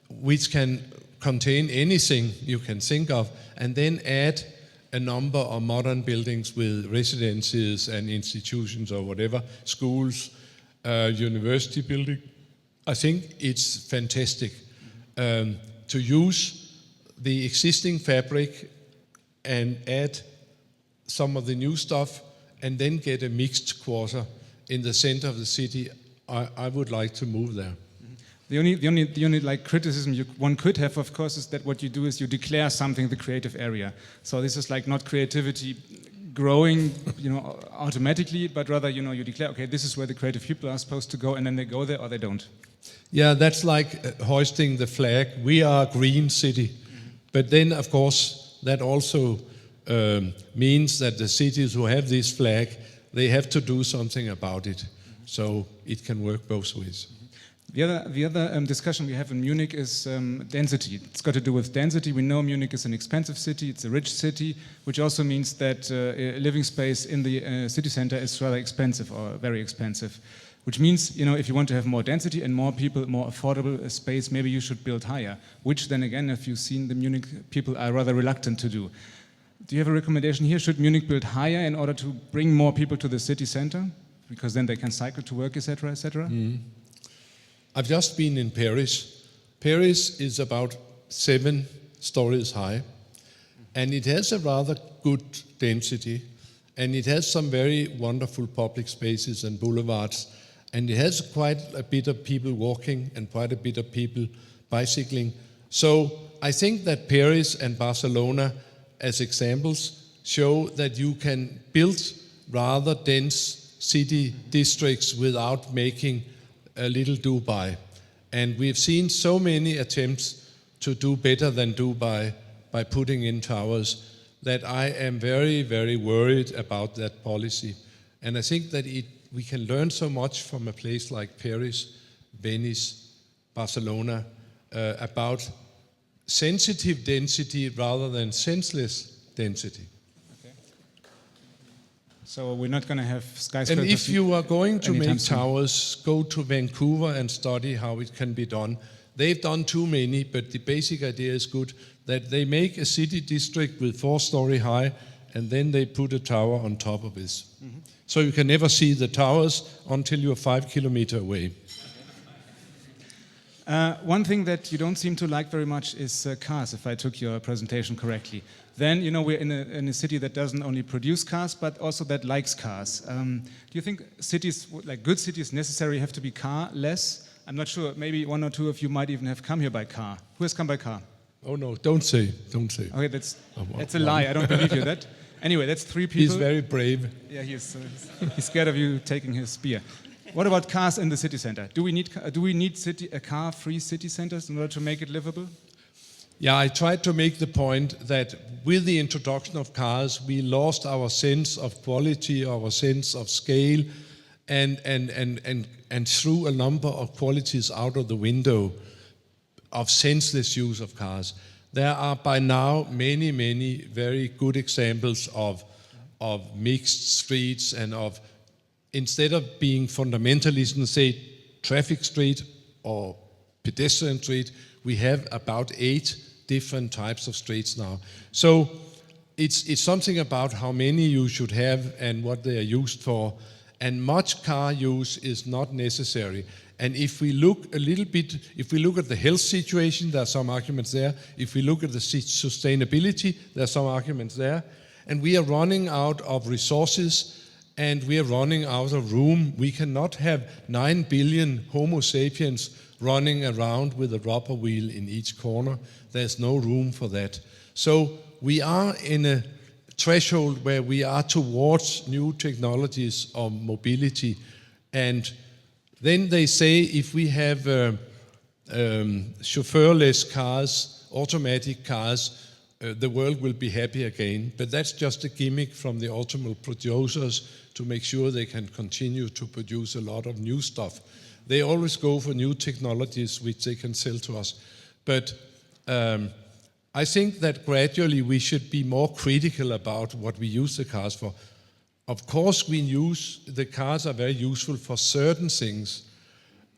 which can contain anything you can think of, and then add a number of modern buildings with residences and institutions or whatever, schools, university building. I think it's fantastic to use the existing fabric and add some of the new stuff and then get a mixed quarter in the center of the city. I would like to move there. The only like criticism one could have, of course, is that what you do is you declare something the creative area. So this is like not creativity growing, automatically, but rather, you declare, okay, this is where the creative people are supposed to go, and then they go there or they don't. Yeah, that's like hoisting the flag. We are a green city. But then, of course, that also means that the cities who have this flag, they have to do something about it. So it can work both ways. The other discussion we have in Munich is density. It's got to do with density. We know Munich is an expensive city, it's a rich city, which also means that living space in the city center is rather expensive or very expensive. Which means, if you want to have more density and more people, more affordable space, maybe you should build higher. Which then again, if you've seen the Munich people are rather reluctant to do. Do you have a recommendation here? Should Munich build higher in order to bring more people to the city center? Because then they can cycle to work, etc., etc.? I've just been in Paris. Paris is about 7 stories high, and it has a rather good density, and it has some very wonderful public spaces and boulevards, and it has quite a bit of people walking and quite a bit of people bicycling. So I think that Paris and Barcelona, as examples, show that you can build rather dense city districts without making a little Dubai. And we've seen so many attempts to do better than Dubai by putting in towers that I am very, very worried about that policy. And I think that we can learn so much from a place like Paris, Venice, Barcelona, about sensitive density rather than senseless density. So we're not going to have skyscrapers. And if you are going to make soon. towers, go to Vancouver and study how it can be done. They've done too many, but the basic idea is good, that they make a city district with 4-story high, and then they put a tower on top of this. So you can never see the towers until you're 5 kilometers away. One thing that you don't seem to like very much is cars, if I took your presentation correctly. Then, we're in a city that doesn't only produce cars, but also that likes cars. Do you think cities, like good cities, necessarily have to be car-less? I'm not sure. Maybe one or two of you might even have come here by car. Who has come by car? Oh no, don't say. Okay, that's a lie. I don't believe you. That. Anyway, that's 3 people. He's very brave. Yeah, he's scared of you taking his spear. What about cars in the city center? Do we need car-free city centers in order to make it livable? Yeah, I tried to make the point that with the introduction of cars, we lost our sense of quality, our sense of scale, and threw a number of qualities out of the window of senseless use of cars. There are by now many, many very good examples of mixed streets and of, instead of being fundamentalism, say traffic street or pedestrian street, we have about 8 different types of streets now. So it's something about how many you should have and what they are used for. And much car use is not necessary. And if we look a little bit, if we look at the health situation, there are some arguments there. If we look at the sustainability, there are some arguments there. And we are running out of resources and we are running out of room. We cannot have 9 billion Homo sapiens running around with a rubber wheel in each corner. There's no room for that. So we are in a threshold where we are towards new technologies of mobility. And then they say if we have chauffeurless cars, automatic cars, the world will be happy again. But that's just a gimmick from the automobile producers to make sure they can continue to produce a lot of new stuff. They always go for new technologies which they can sell to us. But I think that gradually we should be more critical about what we use the cars for. Of course, the cars are very useful for certain things.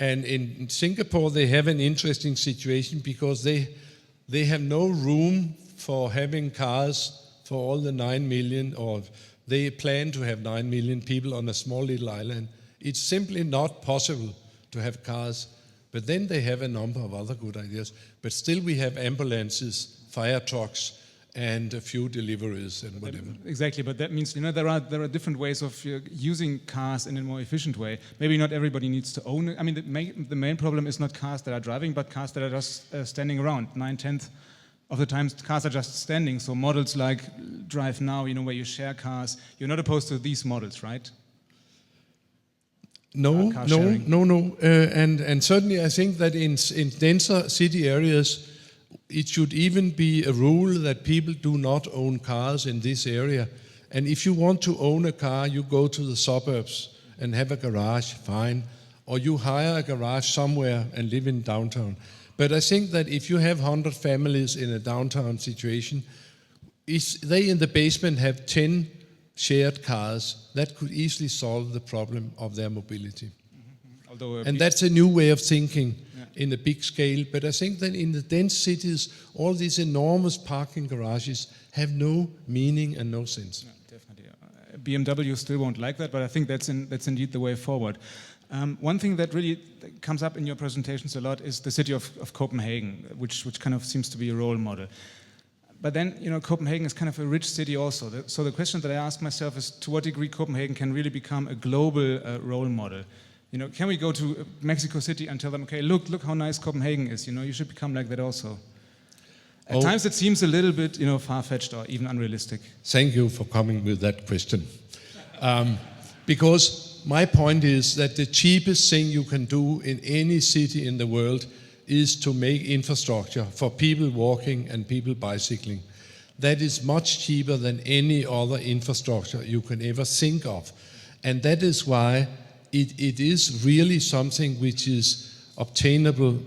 And in Singapore, they have an interesting situation because they have no room for having cars for all the 9 million, or they plan to have 9 million people on a small little island. It's simply not possible to have cars. But then they have a number of other good ideas. But still we have ambulances, fire trucks, and a few deliveries and whatever. Exactly, but that means there are different ways of using cars in a more efficient way. Maybe not everybody needs to own it. I mean, the main problem is not cars that are driving, but cars that are just standing around. 9/10 of the time, cars are just standing. So models like Drive Now, where you share cars, you're not opposed to these models, right? No. And certainly I think that in denser city areas, it should even be a rule that people do not own cars in this area. And if you want to own a car, you go to the suburbs and have a garage, fine. Or you hire a garage somewhere and live in downtown. But I think that if you have 100 families in a downtown situation, they in the basement have 10 shared cars, that could easily solve the problem of their mobility. Mm-hmm. And that's a new way of thinking in a big scale. But I think that in the dense cities, all these enormous parking garages have no meaning and no sense. Yeah, definitely. BMW still won't like that, but I think that's indeed the way forward. One thing that really comes up in your presentations a lot is the city of Copenhagen, which kind of seems to be a role model. But then, Copenhagen is kind of a rich city also. So the question that I ask myself is, to what degree Copenhagen can really become a global role model? Can we go to Mexico City and tell them, okay, look how nice Copenhagen is. You should become like that also. At times it seems a little bit, far-fetched or even unrealistic. Thank you for coming with that question. Because my point is that the cheapest thing you can do in any city in the world is to make infrastructure for people walking and people bicycling. That is much cheaper than any other infrastructure you can ever think of. And that is why it is really something which is obtainable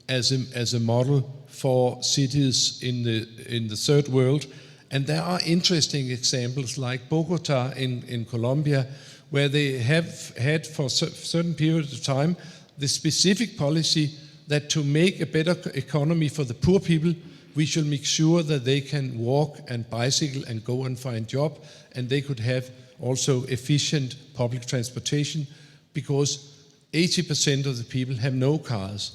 as a model for cities in the third world. And there are interesting examples like Bogota in Colombia, where they have had for a certain period of time the specific policy that to make a better economy for the poor people, we should make sure that they can walk and bicycle and go and find job, and they could have also efficient public transportation, because 80% of the people have no cars,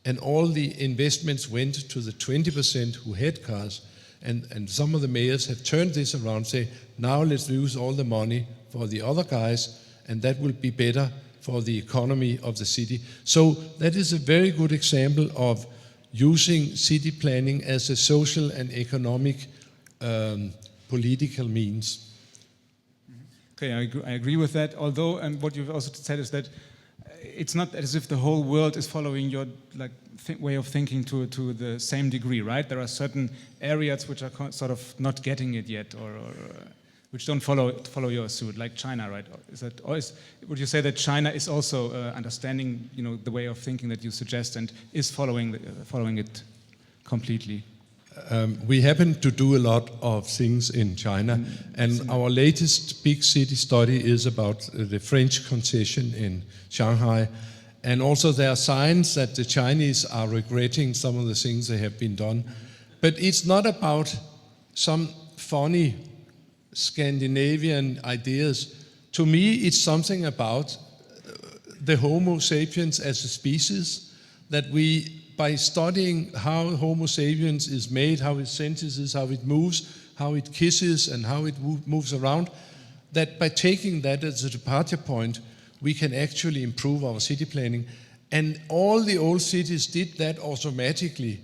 and all the investments went to the 20% who had cars, and some of the mayors have turned this around, say, now let's use all the money for the other guys, and that will be better for the economy of the city. So that is a very good example of using city planning as a social and economic political means. Okay, I agree with that. Although, what you've also said is that it's not as if the whole world is following your way of thinking to the same degree, right? There are certain areas which are sort of not getting it yet, or which don't follow your suit, like China, right? Would you say that China is also understanding, the way of thinking that you suggest and is following it completely? We happen to do a lot of things in China, and our latest big city study is about the French concession in Shanghai. And also there are signs that the Chinese are regretting some of the things they have been done. But it's not about some funny Scandinavian ideas. To me, it's something about the Homo sapiens as a species, that we, by studying how Homo sapiens is made, how it senses, how it moves, how it kisses, and how it moves around, that by taking that as a departure point, we can actually improve our city planning. And all the old cities did that automatically.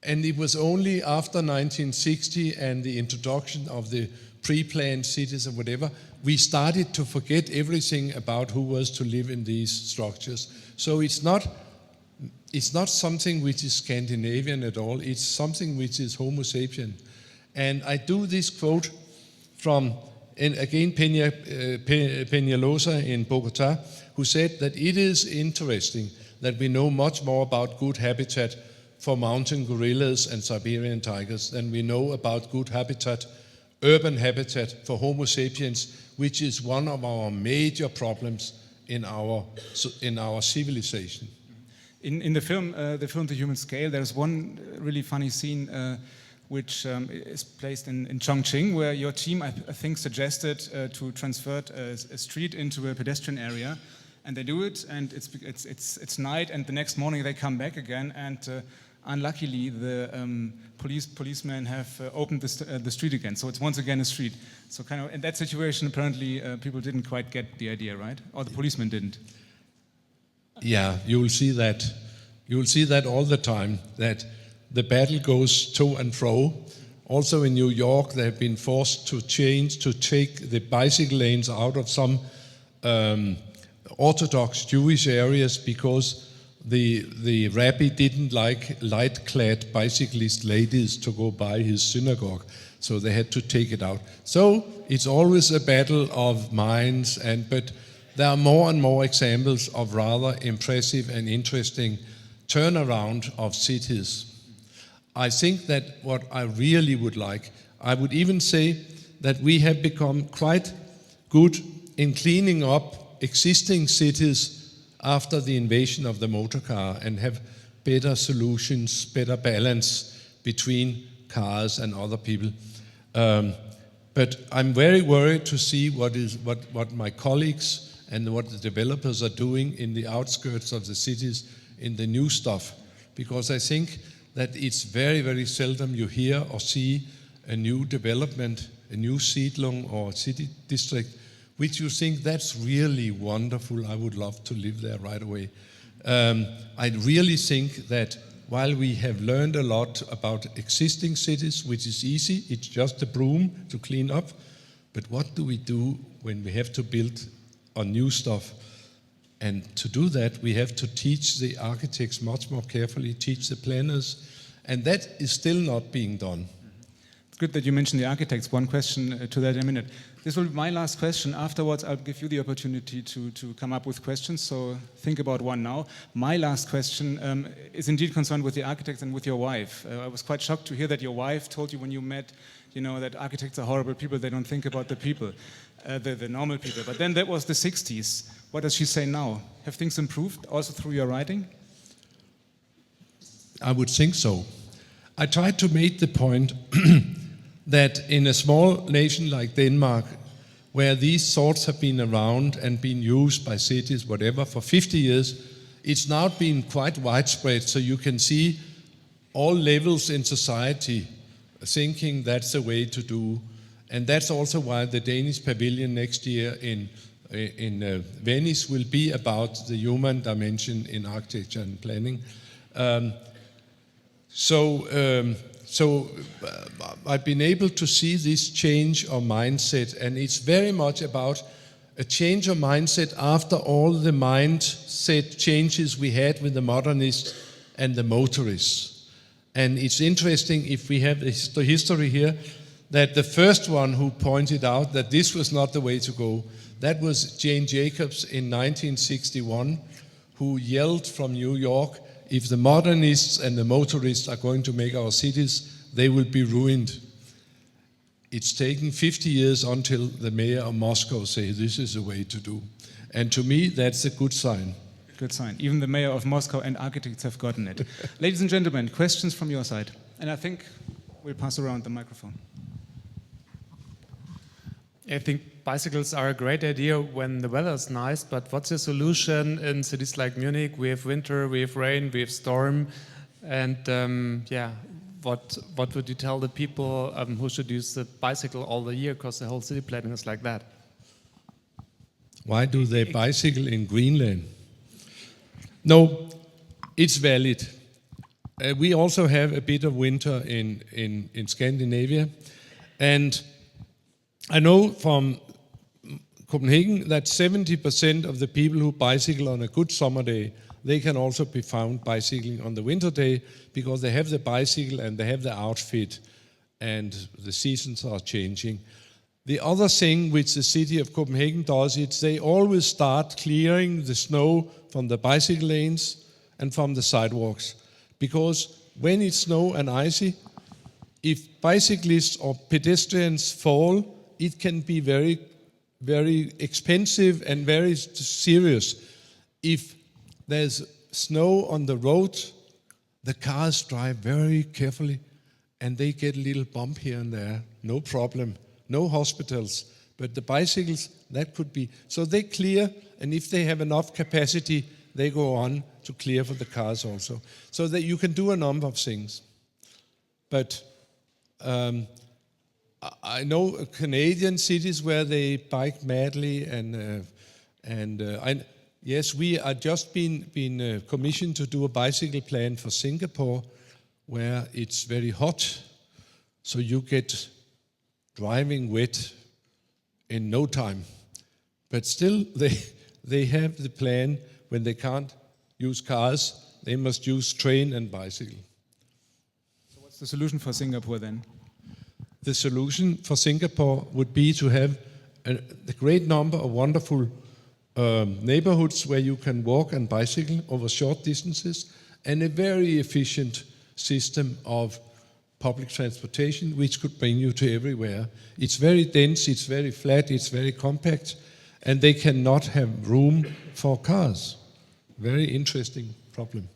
And it was only after 1960 and the introduction of the pre-planned cities or whatever, we started to forget everything about who was to live in these structures. So it's not something which is Scandinavian at all, it's something which is Homo sapien. And I do this quote from, and again, Peñalosa in Bogota, who said that it is interesting that we know much more about good habitat for mountain gorillas and Siberian tigers than we know about good habitat, urban habitat for Homo sapiens, which is one of our major problems in our civilization. In the film The Human Scale, there's one really funny scene which is placed in Chongqing, where your team, I think, suggested to transfer a street into a pedestrian area, and they do it, and it's night, and the next morning they come back again, and unluckily the policemen have opened the street again, so it's once again a street. So kind of in that situation, apparently people didn't quite get the idea, right? Or the policemen didn't. Yeah, you will see that. You will see that all the time, that the battle goes to and fro. Also in New York, they have been forced to take the bicycle lanes out of some Orthodox Jewish areas because the rabbi didn't like light-clad bicyclist ladies to go by his synagogue, so they had to take it out. So it's always a battle of minds, but there are more and more examples of rather impressive and interesting turnaround of cities. I think that what I really would like, I would even say that we have become quite good in cleaning up existing cities after the invasion of the motor car and have better solutions, better balance between cars and other people. But I'm very worried to see what my colleagues and what the developers are doing in the outskirts of the cities in the new stuff, because I think that it's very, very seldom you hear or see a new development, a new Siedlung or city district, which you think that's really wonderful, I would love to live there right away. I really think that while we have learned a lot about existing cities, which is easy, it's just a broom to clean up, but what do we do when we have to build on new stuff? And to do that, we have to teach the architects much more carefully, teach the planners, and that is still not being done. It's good that you mentioned the architects. One question to that in a minute. This will be my last question. Afterwards, I'll give you the opportunity to come up with questions, so think about one now. My last question is indeed concerned with the architects and with your wife. I was quite shocked to hear that your wife told you when you met, that architects are horrible people, they don't think about the people, the normal people. But then that was the 60s. What does she say now? Have things improved also through your writing? I would think so. I tried to make the point that in a small nation like Denmark, where these thoughts have been around and been used by cities, whatever, for 50 years, it's now been quite widespread, so you can see all levels in society thinking that's the way to do. And that's also why the Danish pavilion next year in Venice will be about the human dimension in architecture and planning. So I've been able to see this change of mindset, and it's very much about a change of mindset after all the mindset changes we had with the modernists and the motorists. And it's interesting, if we have the history here, that the first one who pointed out that this was not the way to go, that was Jane Jacobs in 1961, who yelled from New York, if the modernists and the motorists are going to make our cities, they will be ruined. It's taken 50 years until the mayor of Moscow says this is the way to do. And to me, that's a good sign. Good sign. Even the mayor of Moscow and architects have gotten it. Ladies and gentlemen, questions from your side. And I think we'll pass around the microphone. I think bicycles are a great idea when the weather is nice, but what's the solution in cities like Munich? We have winter, we have rain, we have storm, and what would you tell the people who should use the bicycle all the year, because the whole city planning is like that? Why do they bicycle in Greenland? No, it's valid. We also have a bit of winter in Scandinavia. And I know from Copenhagen that 70% of the people who bicycle on a good summer day, they can also be found bicycling on the winter day, because they have the bicycle and they have the outfit and the seasons are changing. The other thing which the city of Copenhagen does is they always start clearing the snow from the bicycle lanes and from the sidewalks. Because when it's snow and icy, if bicyclists or pedestrians fall, it can be very, very expensive and very serious. If there's snow on the road, the cars drive very carefully and they get a little bump here and there, no problem, no hospitals. But the bicycles, that could be. So they clear, and if they have enough capacity, they go on to clear for the cars also. So that you can do a number of things. But I know Canadian cities where they bike madly, yes, we are just been commissioned to do a bicycle plan for Singapore, where it's very hot, so you get driving wet in no time. But still, they have the plan. When they can't use cars, they must use train and bicycle. So what's the solution for Singapore then? The solution for Singapore would be to have a great number of wonderful neighborhoods where you can walk and bicycle over short distances, and a very efficient system of public transportation which could bring you to everywhere. It's very dense, it's very flat, it's very compact, and they cannot have room for cars. Very interesting problem.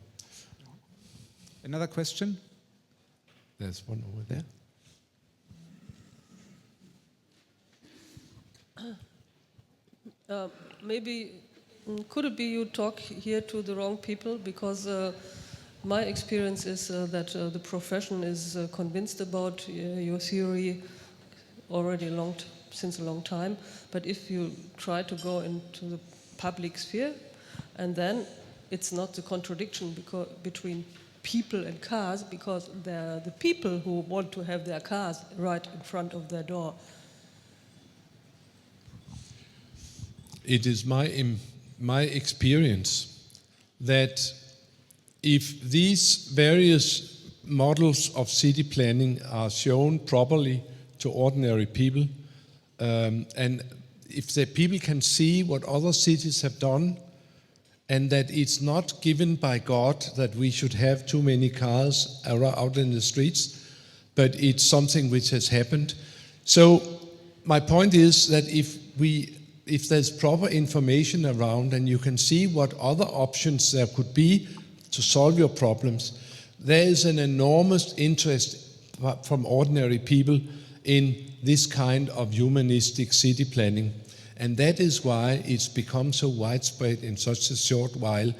Another question? There's one over there. Maybe, could it be you talk here to the wrong people? Because my experience is that the profession is convinced about your theory already since a long time. But if you try to go into the public sphere, and then it's not the contradiction between people and cars, because they're the people who want to have their cars right in front of their door. It is my experience that if these various models of city planning are shown properly to ordinary people, and if the people can see what other cities have done, and that it's not given by God that we should have too many cars out in the streets, but it's something which has happened. So my point is that if there's proper information around and you can see what other options there could be to solve your problems, there is an enormous interest from ordinary people in this kind of humanistic city planning. And that is why it's become so widespread in such a short while.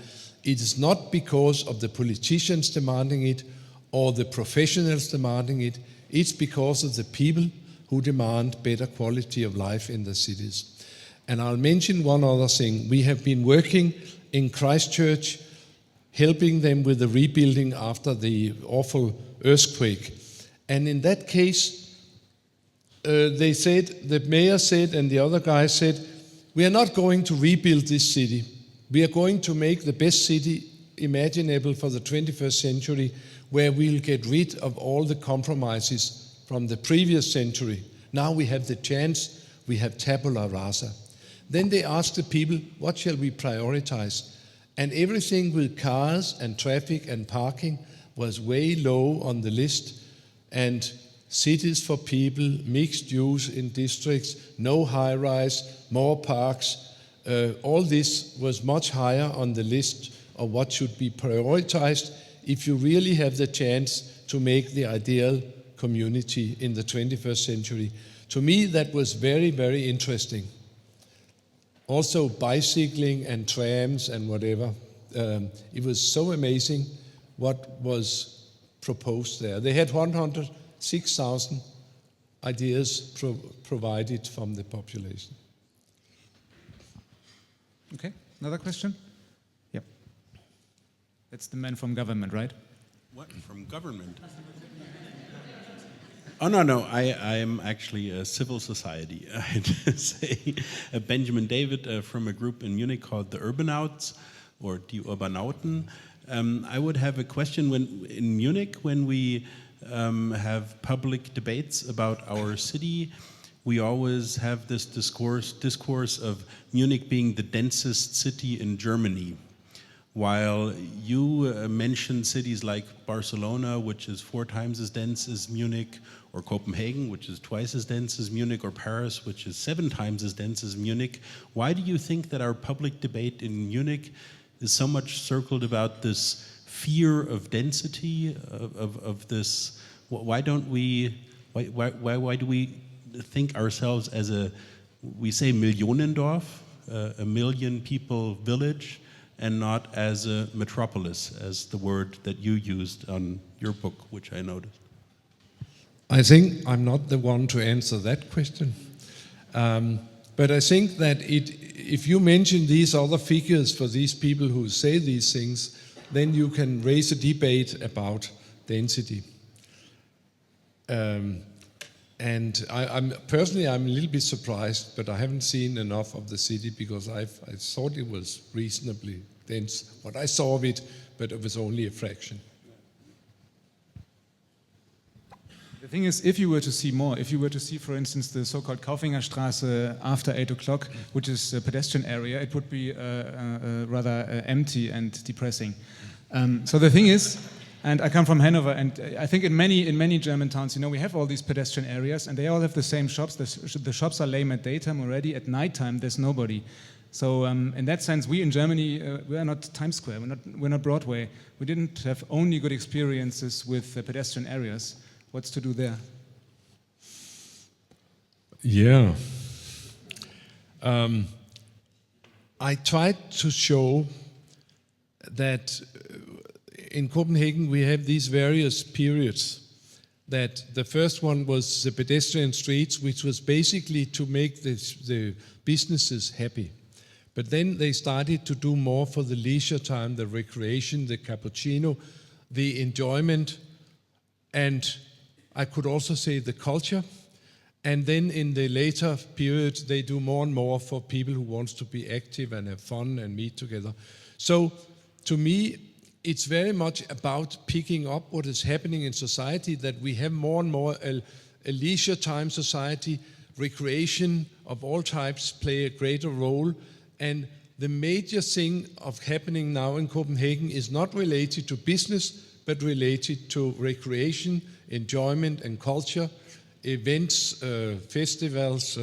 It is not because of the politicians demanding it or the professionals demanding it. It's because of the people who demand better quality of life in the cities. And I'll mention one other thing. We have been working in Christchurch, helping them with the rebuilding after the awful earthquake. And in that case, they said, the mayor said and the other guy said, we are not going to rebuild this city. We are going to make the best city imaginable for the 21st century, where we'll get rid of all the compromises from the previous century. Now we have the chance, we have tabula rasa. Then they asked the people, what shall we prioritize? And everything with cars and traffic and parking was way low on the list. And cities for people, mixed use in districts, no high-rise, more parks, all this was much higher on the list of what should be prioritized if you really have the chance to make the ideal community in the 21st century. To me, that was very, very interesting. Also bicycling and trams and whatever. It was so amazing what was proposed there. They had 106,000 ideas provided from the population. Okay, another question? Yep. That's the man from government, right? What, from government? Oh, no, I am actually a civil society. I'd say Benjamin David from a group in Munich called the Urbanauts, or Die Urbanauten. I would have a question. In Munich, when we have public debates about our city, we always have this discourse of Munich being the densest city in Germany. While you mentioned cities like Barcelona, which is 4 times as dense as Munich, or Copenhagen, which is twice as dense as Munich, or Paris, which is 7 times as dense as Munich, why do you think that our public debate in Munich is so much circled about this fear of density, of this? Why do we think ourselves as we say Millionendorf, a million people village, and not as a metropolis, as the word that you used on your book, which I noticed? I think I'm not the one to answer that question. But I think that if you mention these other figures for these people who say these things, then you can raise a debate about density. And I'm a little bit surprised, but I haven't seen enough of the city because I thought it was reasonably dense. What I saw of it, but it was only a fraction. The thing is, if you were to see more, if you were to see, for instance, the so-called Kaufingerstraße after 8 o'clock, which is a pedestrian area, it would be rather empty and depressing. So the thing is, and I come from Hanover, and I think in many German towns, we have all these pedestrian areas, and they all have the same shops. The shops are lame at daytime already. At nighttime, there's nobody. So in that sense, we in Germany, we are not Times Square. We're not Broadway. We didn't have only good experiences with pedestrian areas. What's to do there? Yeah. I tried to show that in Copenhagen we have these various periods. That the first one was the pedestrian streets, which was basically to make the businesses happy. But then they started to do more for the leisure time, the recreation, the cappuccino, the enjoyment, and I could also say the culture. And then in the later period, they do more and more for people who want to be active and have fun and meet together. So to me, it's very much about picking up what is happening in society, that we have more and more a leisure time society, recreation of all types play a greater role. And the major thing of happening now in Copenhagen is not related to business, but related to recreation, enjoyment and culture, events, festivals,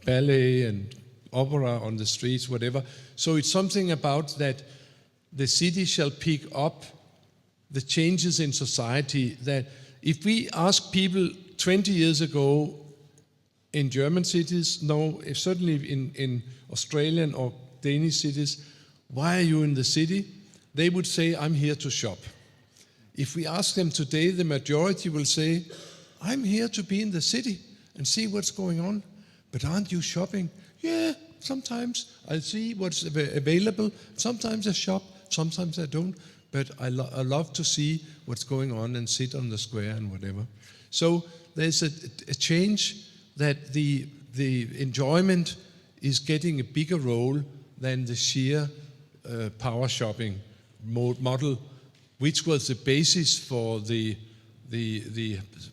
ballet and opera on the streets, whatever. So it's something about that the city shall pick up the changes in society, that if we ask people 20 years ago in German cities, certainly in Australian or Danish cities, why are you in the city? They would say, I'm here to shop. If we ask them today, the majority will say, I'm here to be in the city and see what's going on. But aren't you shopping? Yeah, sometimes I see what's available. Sometimes I shop, sometimes I don't. But I love to see what's going on and sit on the square and whatever. So there's a change that the enjoyment is getting a bigger role than the sheer power shopping model, which was the basis for the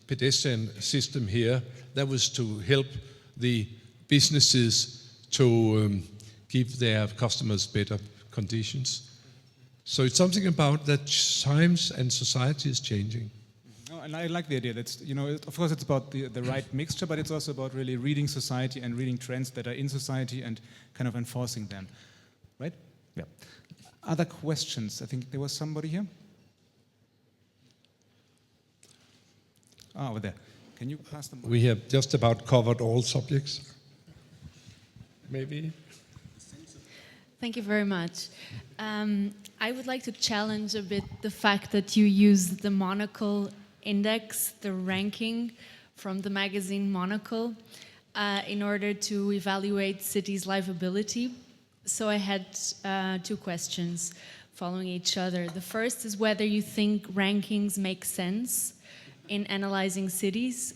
pedestrian system here. That was to help the businesses to give their customers better conditions. So it's something about that times and society is changing. No, and I like the idea that, of course it's about the right mixture, but it's also about really reading society and reading trends that are in society and kind of enforcing them. Right? Yeah. Other questions? I think there was somebody here. Over there. Can you pass them? We have just about covered all subjects. Maybe. Thank you very much. I would like to challenge a bit the fact that you use the Monocle index, the ranking from the magazine Monocle, in order to evaluate cities' livability. So I had two questions following each other. The first is whether you think rankings make sense in analyzing cities,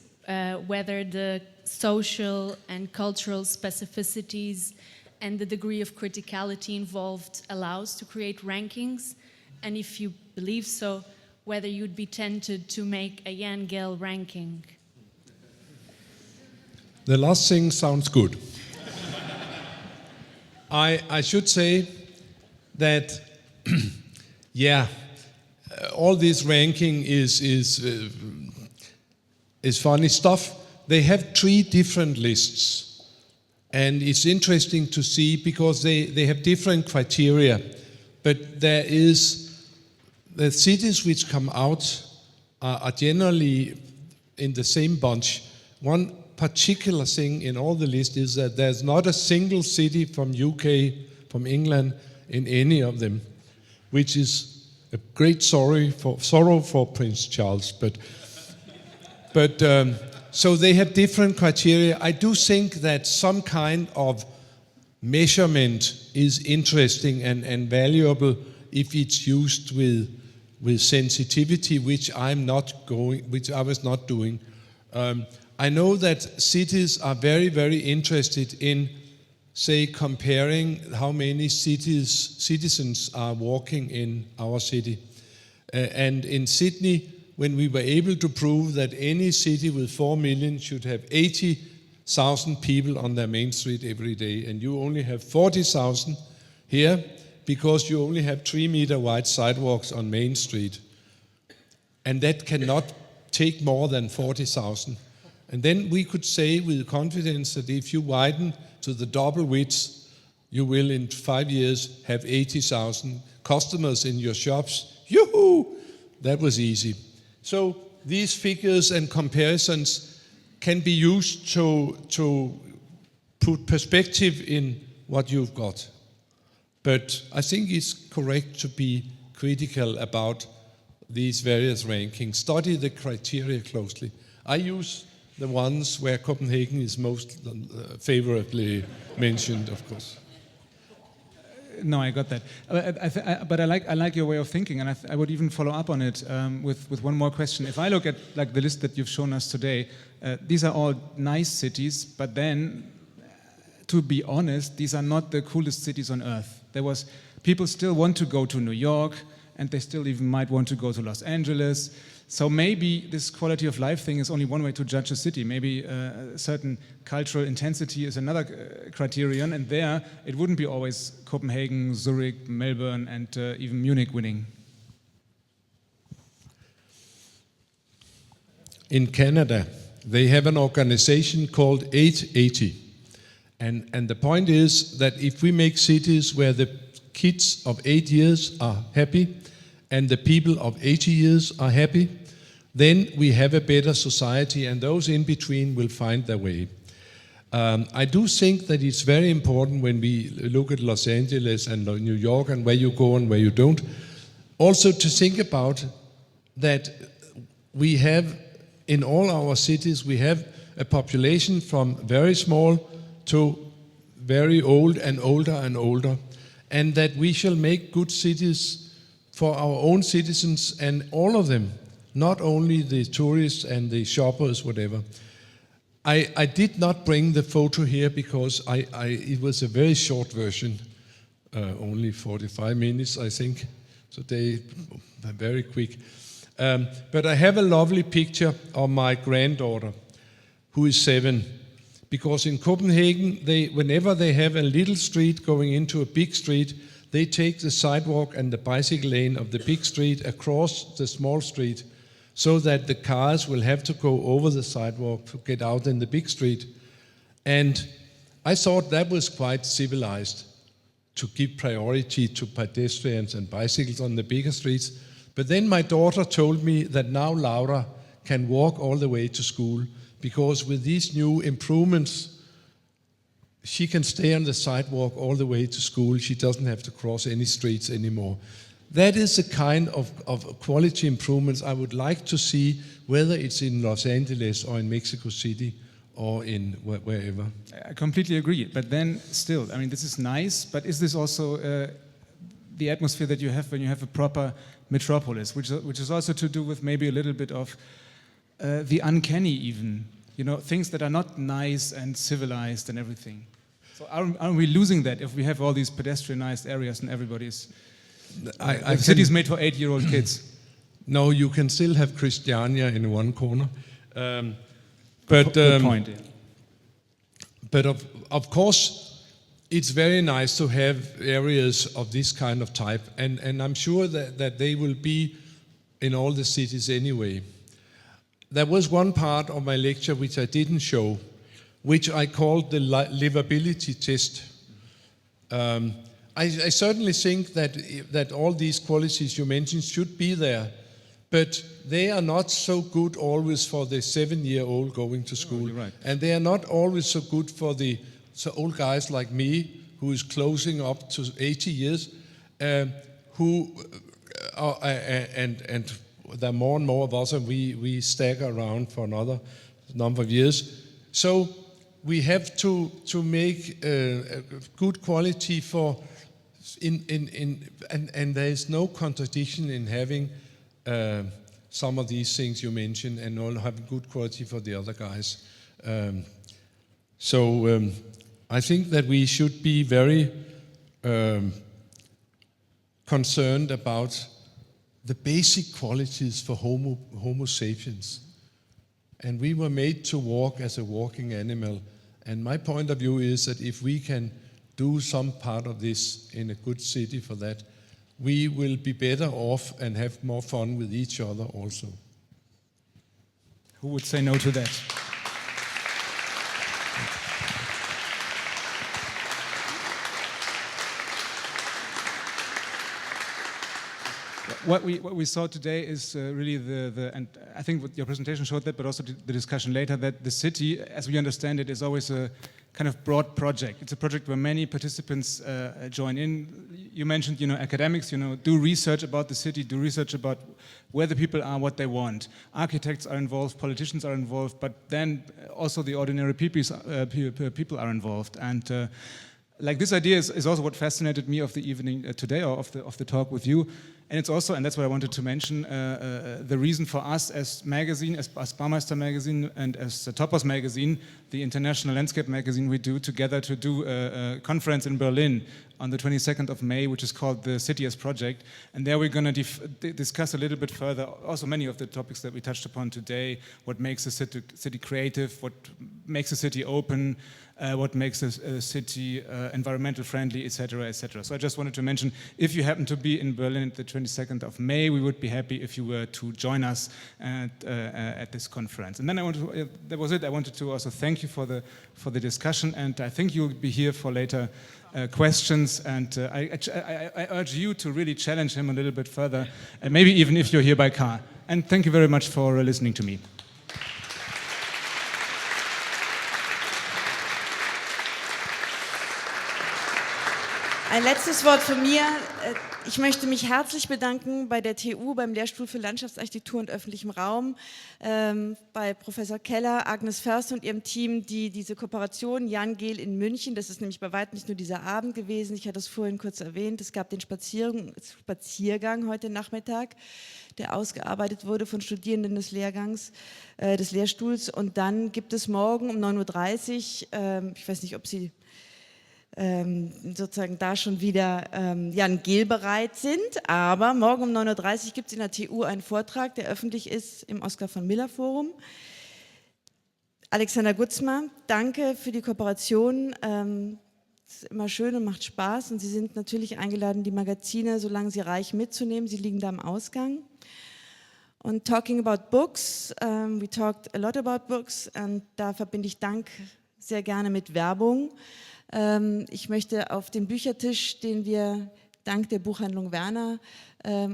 whether the social and cultural specificities and the degree of criticality involved allows to create rankings, and if you believe so, whether you'd be tempted to make a Jan Gehl ranking. The last thing sounds good. I should say that, all this ranking is funny stuff. They have 3 different lists. And it's interesting to see because they have different criteria. But there is, the cities which come out are generally in the same bunch. One particular thing in all the list is that there's not a single city from UK, from England, in any of them, which is a great sorrow for Prince Charles. But so they have different criteria. I do think that some kind of measurement is interesting and valuable if it's used with sensitivity, which I was not doing. I know that cities are very, very interested in, say, comparing how many citizens are walking in our city. And in Sydney, when we were able to prove that any city with 4 million should have 80,000 people on their main street every day, and you only have 40,000 here because you only have 3-meter wide sidewalks on Main Street. And that cannot take more than 40,000. And then we could say with confidence that if you widen to the double width, you will in 5 years have 80,000 customers in your shops. Yoo-hoo! That was easy. So these figures and comparisons can be used to put perspective in what you've got. But I think it's correct to be critical about these various rankings. Study the criteria closely. I use the ones where Copenhagen is most favorably mentioned, of course. No, I got that. But I like your way of thinking, and I would even follow up on it with one more question. If I look at like the list that you've shown us today, these are all nice cities, but then, to be honest, these are not the coolest cities on earth. People still want to go to New York, and they still even might want to go to Los Angeles. So maybe this quality of life thing is only one way to judge a city. Maybe a certain cultural intensity is another criterion, and there it wouldn't be always Copenhagen, Zurich, Melbourne, and even Munich winning. In Canada, they have an organization called 880. And the point is that if we make cities where the kids of 8 years are happy and the people of 80 years are happy, then we have a better society, and those in between will find their way. I do think that it's very important when we look at Los Angeles and New York and where you go and where you don't, also to think about that we have, in all our cities, we have a population from very small to very old and older and older, and that we shall make good cities for our own citizens and all of them, not only the tourists and the shoppers, whatever. I did not bring the photo here because it was a very short version, only 45 minutes, I think. So they are very quick. But I have a lovely picture of my granddaughter, who is 7. Because in Copenhagen, whenever they have a little street going into a big street, they take the sidewalk and the bicycle lane of the big street across the small street, so that the cars will have to go over the sidewalk to get out in the big street. And I thought that was quite civilized, to give priority to pedestrians and bicycles on the bigger streets. But then my daughter told me that now Laura can walk all the way to school, because with these new improvements, she can stay on the sidewalk all the way to school. She doesn't have to cross any streets anymore. That is the kind of quality improvements I would like to see, whether it's in Los Angeles or in Mexico City or in wherever. I completely agree. But then still, I mean, this is nice, but is this also the atmosphere that you have when you have a proper metropolis, which is also to do with maybe a little bit of the uncanny even, you know, things that are not nice and civilized and everything. So aren't we losing that if we have all these pedestrianized areas and everybody's... the city's made for 8-year-old kids. No, you can still have Christiania in one corner. Good point. Yeah. But of course, it's very nice to have areas of this kind of type, and I'm sure that they will be in all the cities anyway. There was one part of my lecture which I didn't show, which I called the livability test. I certainly think that all these qualities you mentioned should be there, but they are not so good always for the 7-year-old going to school. You're right. And they are not always so good for the old guys like me, who is closing up to 80 years, who are, and there are more and more of us, and we stagger around for another number of years. So we have to make a good quality for and there is no contradiction in having some of these things you mentioned and all having good quality for the other guys. I think that we should be very concerned about the basic qualities for Homo sapiens. And we were made to walk as a walking animal. And my point of view is that if we can do some part of this in a good city for that, we will be better off and have more fun with each other also. Who would say no to that? What we saw today is really and I think what your presentation showed that, but also the discussion later, that the city, as we understand it, is always a kind of broad project. It's a project where many participants join in. You mentioned, academics, do research about the city, do research about where the people are, what they want. Architects are involved, politicians are involved, but then also the ordinary people are involved. And like this idea is also what fascinated me of the evening today, or of the talk with you. And it's also, and that's what I wanted to mention, the reason for us as magazine, as Baumeister magazine and as the Topos magazine, the international landscape magazine, we do together to do a conference in Berlin on the 22nd of May, which is called the City as Project. And there we're going to discuss a little bit further also many of the topics that we touched upon today, what makes a city creative, what makes a city open, what makes a city environmental friendly, etc., etc. So I just wanted to mention, if you happen to be in Berlin at the 22nd of May, we would be happy if you were to join us at this conference. And then that was it. I wanted to also thank you for the discussion, and I think you'll be here for later questions. And I urge you to really challenge him a little bit further, and maybe even if you're here by car. And thank you very much for listening to me. Ein letztes Wort von mir. Ich möchte mich herzlich bedanken bei der TU, beim Lehrstuhl für Landschaftsarchitektur und öffentlichem Raum, bei Professor Keller, Agnes Förster und ihrem Team, die diese Kooperation, Jan Gehl in München, das ist nämlich bei weitem nicht nur dieser Abend gewesen, ich hatte es vorhin kurz erwähnt, es gab den Spaziergang heute Nachmittag, der ausgearbeitet wurde von Studierenden des Lehrgangs, des Lehrstuhls, und dann gibt es morgen um 9:30 Uhr, ich weiß nicht, ob Sie sozusagen da schon wieder Jan Gehl bereit sind, aber morgen um 9:30 Uhr gibt es in der TU einen Vortrag, der öffentlich ist im Oskar von Miller Forum. Alexander Gutzmer, danke für die Kooperation. Es ist immer schön und macht Spaß, und Sie sind natürlich eingeladen, die Magazine, solange sie reichen, mitzunehmen. Sie liegen da am Ausgang. Und talking about books, we talked a lot about books, und da verbinde ich Dank sehr gerne mit Werbung. Ich möchte auf den Büchertisch, den wir dank der Buchhandlung Werner,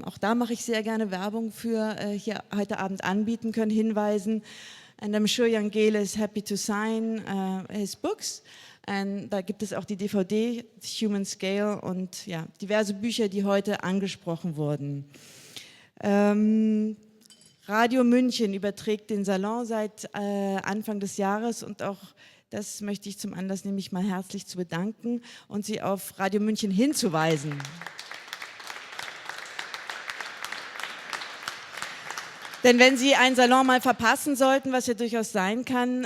auch da mache ich sehr gerne Werbung für, hier heute Abend anbieten können, hinweisen. And I'm sure Jan Gehl is happy to sign his books. Da gibt es auch die DVD, Human Scale und ja, diverse Bücher, die heute angesprochen wurden. Radio München überträgt den Salon seit Anfang des Jahres und auch das möchte ich zum Anlass nehmen, mich mal herzlich zu bedanken und Sie auf Radio München hinzuweisen. Denn wenn Sie einen Salon mal verpassen sollten, was ja durchaus sein kann,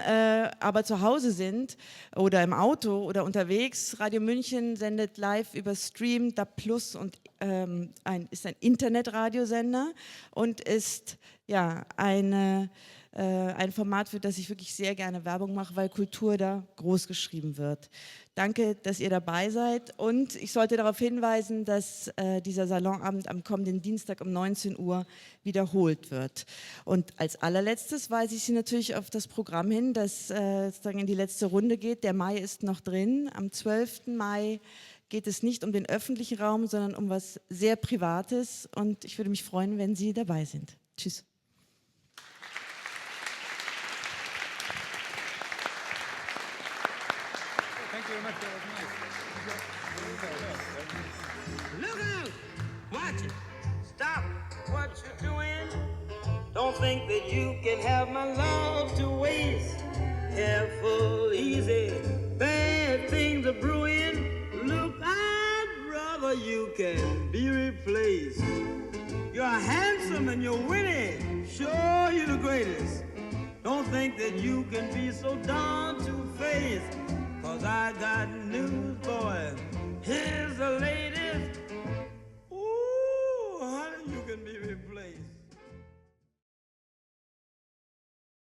aber zu Hause sind oder im Auto oder unterwegs, Radio München sendet live über Stream, DAB+ und ist ein Internetradiosender und ist ja ein Format, für das ich wirklich sehr gerne Werbung mache, weil Kultur da groß geschrieben wird. Danke, dass ihr dabei seid und ich sollte darauf hinweisen, dass dieser Salonabend am kommenden Dienstag um 19 Uhr wiederholt wird. Und als allerletztes weise ich Sie natürlich auf das Programm hin, das sozusagen in die letzte Runde geht. Der Mai ist noch drin. Am 12. Mai geht es nicht um den öffentlichen Raum, sondern um was sehr Privates und ich würde mich freuen, wenn Sie dabei sind. Tschüss. Look out! Watch it! Stop what you're doing. Don't think that you can have my love to waste. Careful, easy, bad things are brewing. Look out, brother, you can be replaced. You're handsome and you're winning. Sure, you're the greatest. Don't think that you can be so darn two-faced. 'Cause I got news, boy. Here's the latest.